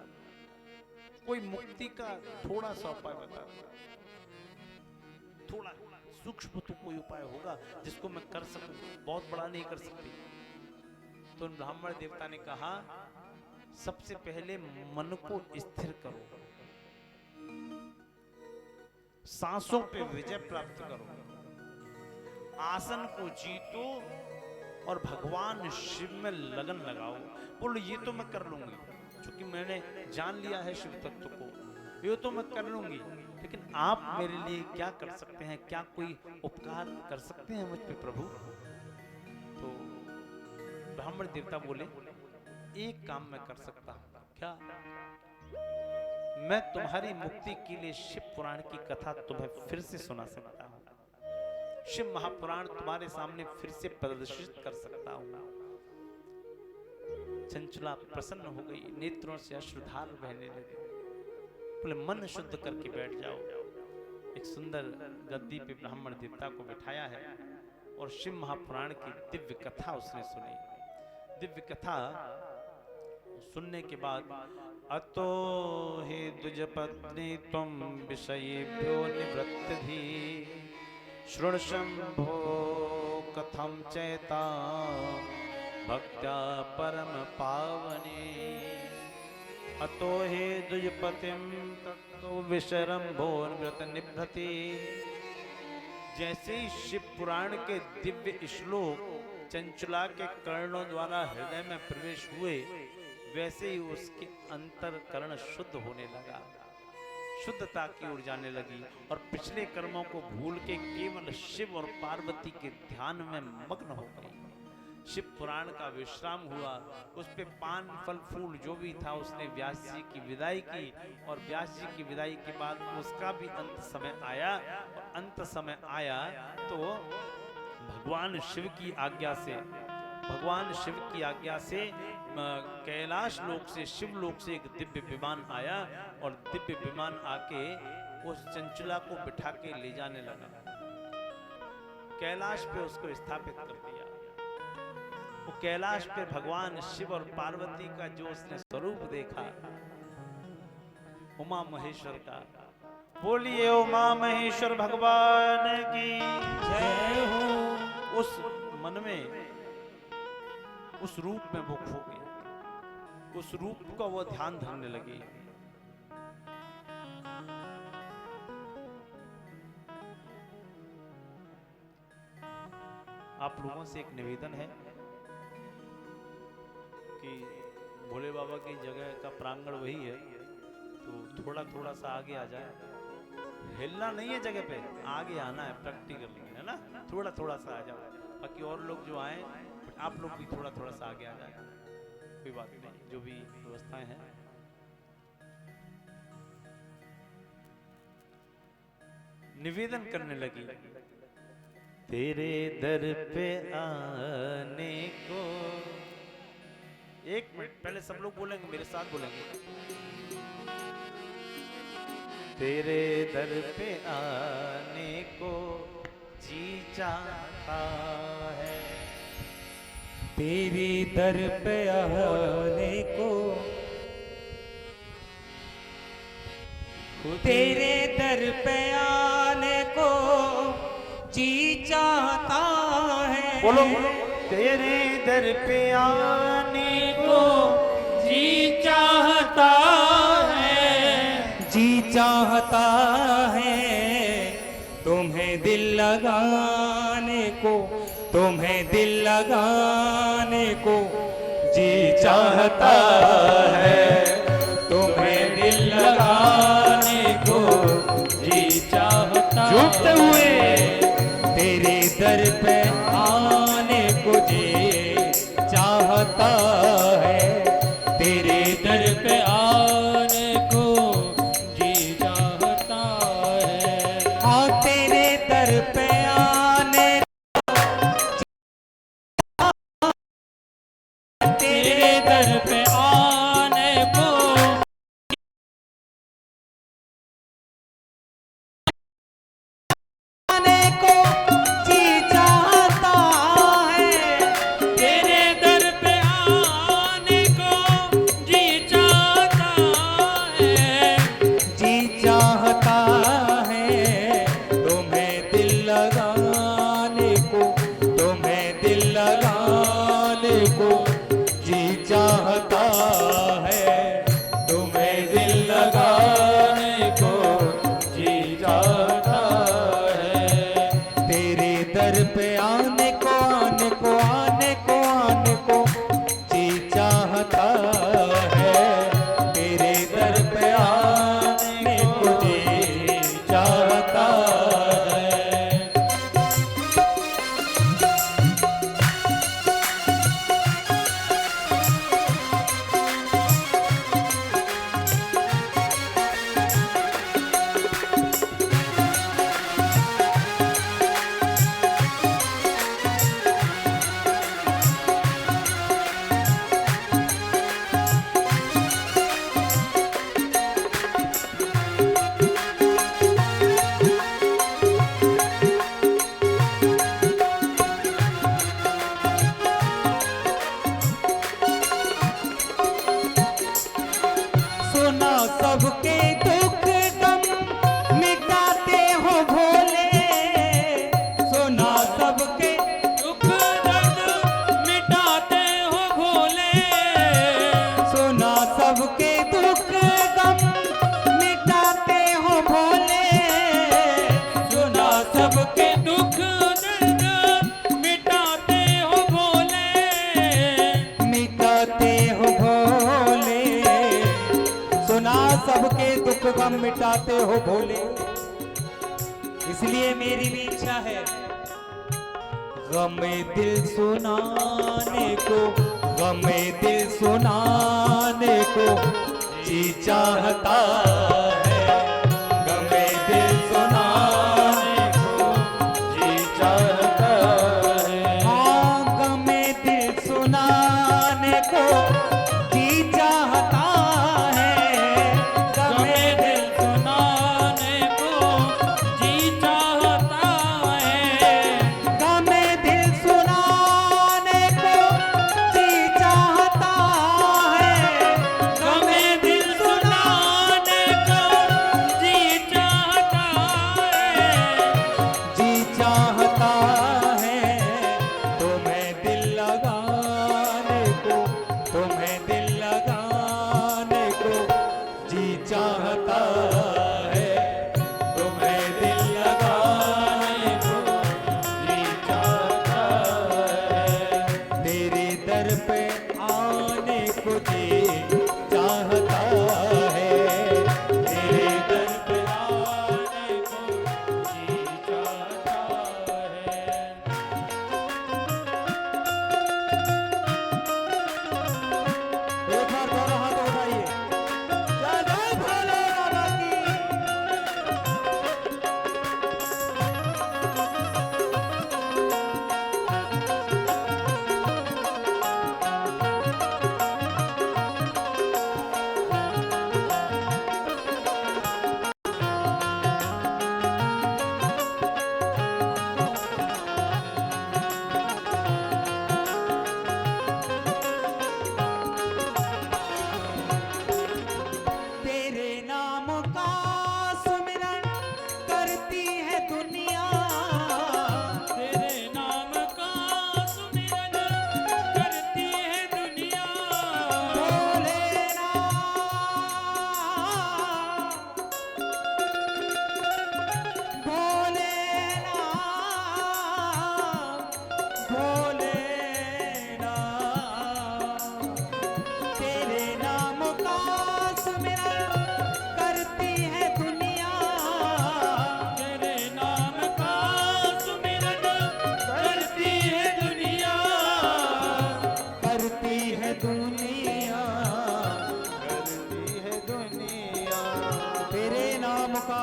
C: कोई मुक्ति का थोड़ा सा उपाय बता दो, थोड़ा सूक्ष्म तो कोई उपाय होगा जिसको मैं कर सकूं, बहुत बड़ा नहीं कर सकती। तो ब्राह्मण देवता ने कहा, सबसे पहले मन को स्थिर करो, सांसों पे विजय प्राप्त करो, आसन को जीतो और भगवान शिव में लगन लगाओ। बोलो ये तो मैं कर लूंगी, क्योंकि मैंने जान लिया है शिव तत्व को, ये तो मैं कर लूंगी, लेकिन आप मेरे लिए क्या कर सकते हैं? क्या कोई उपकार कर सकते हैं मुझ पे प्रभु? तो ब्राह्मण देवता बोले, एक काम मैं कर सकता हूं। क्या? मैं तुम्हारी मुक्ति के लिए शिव पुराण की कथा तुम्हें फिर से सुना सकता हूं। शिव महापुराण तुम्हारे सामने फिर से प्रदर्शित कर सकता हूं। चंचला प्रसन्न हो गई, नेत्रों से अश्रुधार बहने लगे। बोले, मन शुद्ध करके बैठ जाओ। एक सुंदर गद्दी पे ब्राह्मण देवता को बिठाया है और शिव महापुराण की दिव्य कथा उसने सुनी। दिव्य कथा सुनने के बाद, अतो हे द्विजपत्नी त्वं विषयेभ्यो निवृत्तधि शृणुशंभो कथं चैता भक्त्या परम पावने। अतो हे द्विजपतिं ततो विशरंभो निवृत्त निभृति। जैसे ही शिव पुराण के दिव्य श्लोक चंचला के कर्णों द्वारा हृदय में प्रवेश हुए, वैसे ही उसके अंतरकरण शुद्ध होने लगा, शुद्धता की ओर जाने लगी और पिछले कर्मों को भूल के केवल शिव और पार्वती के ध्यान में मग्न हो गई। शिव पुराण का विश्राम हुआ, उस पे पान फल फूल जो भी था उसने व्यास जी की विदाई की और व्यास जी की विदाई के बाद उसका भी अंत समय आया। और अंत समय आया तो भगवान शिव की आज्ञा से कैलाश लोक से, शिव लोक से एक दिव्य विमान आया और दिव्य विमान आके उस चंचला को बिठा के ले जाने लगा। कैलाश पे उसको स्थापित कर दिया। वो कैलाश पे भगवान शिव और पार्वती का जो उसने स्वरूप देखा, उमा महेश्वर का, बोलिए उमा महेश्वर भगवान की जय हो। उस मन में, उस रूप में वो खो गई, उस रूप का वो ध्यान धरने लगी। आप लोगों से एक निवेदन है कि भोले बाबा की जगह का प्रांगण वही है, तो थोड़ा थोड़ा सा आगे आ जाए। हिलना नहीं है जगह पे, आगे आना है प्रैक्टिकली, है ना? थोड़ा थोड़ा सा आ जाओ, बाकी और लोग जो आए आप लोग भी थोड़ा थोड़ा सा आगे आ जाए, कोई बात नहीं, जो भी व्यवस्थाएं हैं। निवेदन करने लगी, तेरे दर पे आने को। एक मिनट पहले सब लोग बोलेंगे, मेरे साथ बोलेंगे, तेरे दर पे आने को जी चाहता है,
A: तेरे दर पे आने को, तेरे दर पे आने को जी चाहता है।
C: बोलो तेरे दर पे आने को जी चाहता है,
A: जी चाहता है तुम्हें दिल लगाने को, तुम्हें दिल लगाने को जी चाहता है, तुम्हें दिल लगाने को जी चाहता। झूठते हुए तेरे दर पे आने को जी चाहता है, तेरे दर पे आने को जी चाहता है। हाँ तेरे दर पे आने, तेरे दर पे आने को आने को जी चाहता है, तेरे दर पे आने को जी चाहता है, जी चाहता है तुम्हें दिल लगाने को, तुम्हें दिल लगाने को जी चाहता है, तुम्हें दिल लगाने को जी चाहता है। तेरे दर पे आने को, आने को, आने को, आने को जी चाहता है, तेरे दर पे आने को जी चाहता है। सुना सबके दुख गम मिटाते हो भोले, सुना सबके दुख दर्द मिटाते हो भोले, सुना सबके दुख गम मिटाते हो भोले, सुना सबके दुख दर्द मिटाते हो भोले, मिटाते हो भोले, सुना सबके दुख गम मिटाते हो भोले। इसलिए मेरी भी इच्छा है गम दिल सुनाने को, गम दिल सुनाने को जी चाहता है, गम दिल सुनाने को जी चाहता है। हाँ गम दिल सुनाने को जी चाहता है, गम दिल सुनाने को जी चाहता है, गम दिल सुनाने को जी चाहता है, गम दिल सुनाने को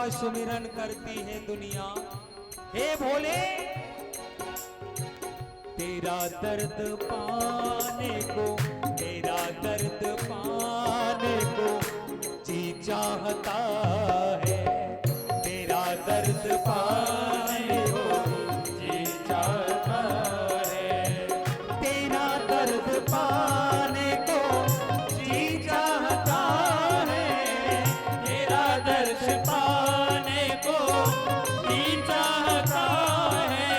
A: सुमिरन करती है दुनिया। हे भोले, तेरा दर्द पाने को, तेरा दर्द पाने को जी चाहता है। तेरा दर्द पाने को जी चाहता है। तेरा दर्द पाने को जी चाहता है। तेरा दर्द पाने को जी चाहता है।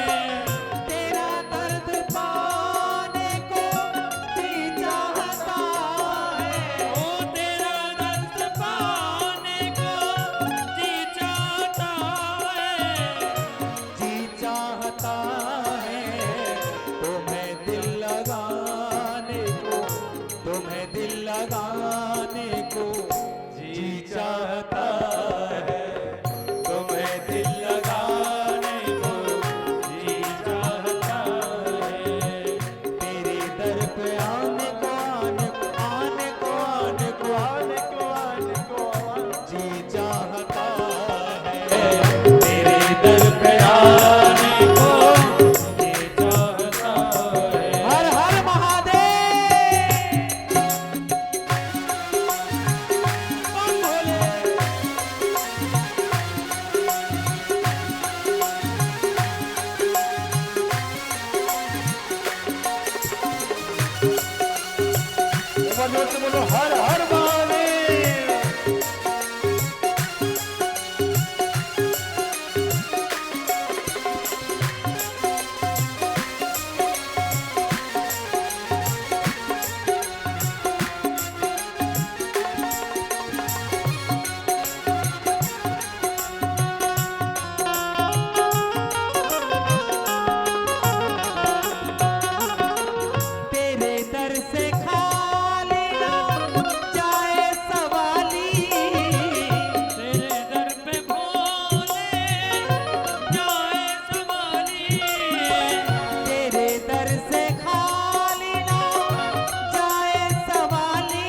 A: तेरा दर्द पाने को जी चाहता है। ओ तेरा दर्द पाने को जी चाहता है। जी चाहता है। तुम्हें दिल लगाने को, तुम्हें दिल लगाने को जी चाहता है। तुम्हें दिल लगाने को जी चाहता है। तेरे दर पे आने को, आने को, आने को, आने को, आने को, आने को जी चाहता है। तेरे दर पे आने को जी चाहता है। हर हर महादेव। कौन बोले? एक बार जोर से बोलो, हर हर महादेव। तेरे दर से खाली ना जाए सवाली। तेरे दर पे भोले जाए सवाली। तेरे दर से खाली ना जाए सवाली।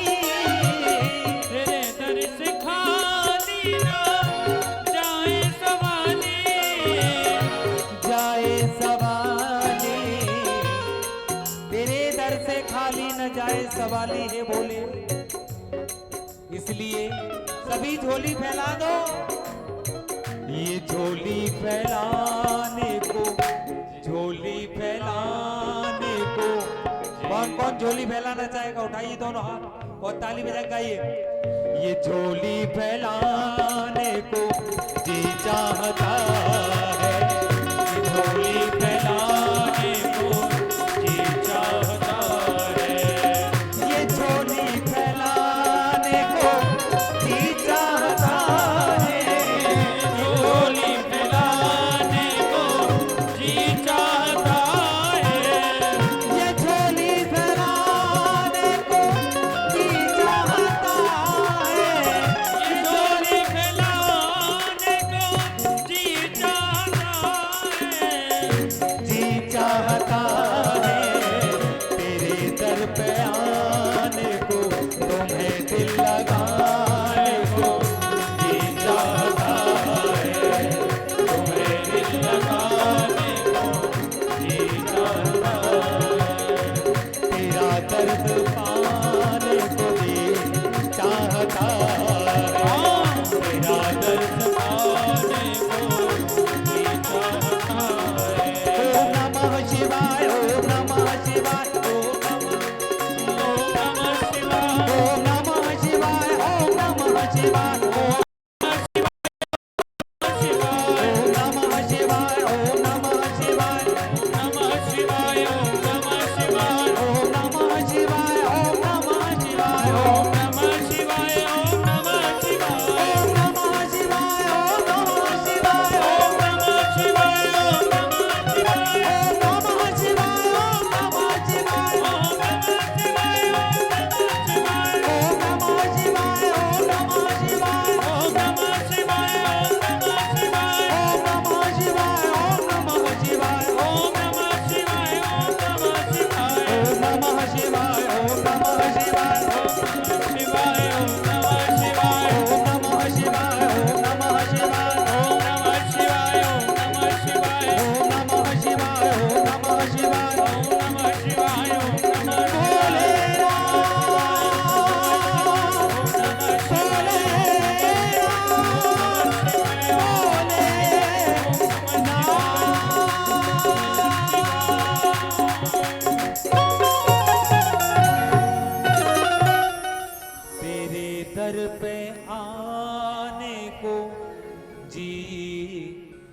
A: तेरे दर से खाली ना जाए सवाली। जाए सवाली। तेरे दर से खाली न जाए सवाली है बोले। इसलिए सभी झोली फैला दो। ये झोली फैलाने को, झोली फैलाने को कौन कौन झोली फैलाना चाहेगा? उठाइए दोनों हाथ और ताली बजा गाइए। ये झोली फैलाने को जी चाहता है। ये झोली फैलाने को जी चाहता है। ये झोली फैलाने को जी चाहता है। ये झोली फैलाने को जी चाहता है। ये झोली फैलाने को जी चाहता है। ये झोली फैलाने को जी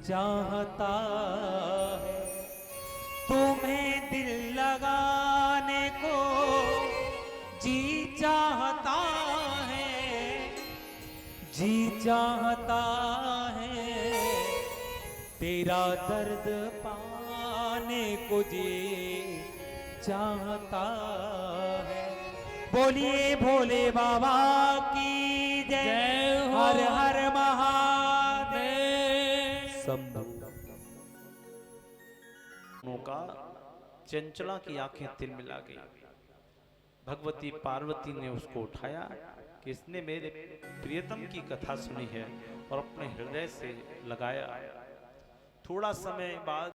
A: चाहता है, तुम्हें दिल लगाने को जी चाहता है, जी चाहता है, तेरा दर्द पाने को जी चाहता है। बोलिए भोले बाबा की जय, हर हर महादेव।
C: का चंचला की आंखें तिलमिला गई। भगवती पार्वती ने उसको उठाया कि इसने मेरे प्रियतम की कथा सुनी है और अपने हृदय से लगाया। थोड़ा समय बाद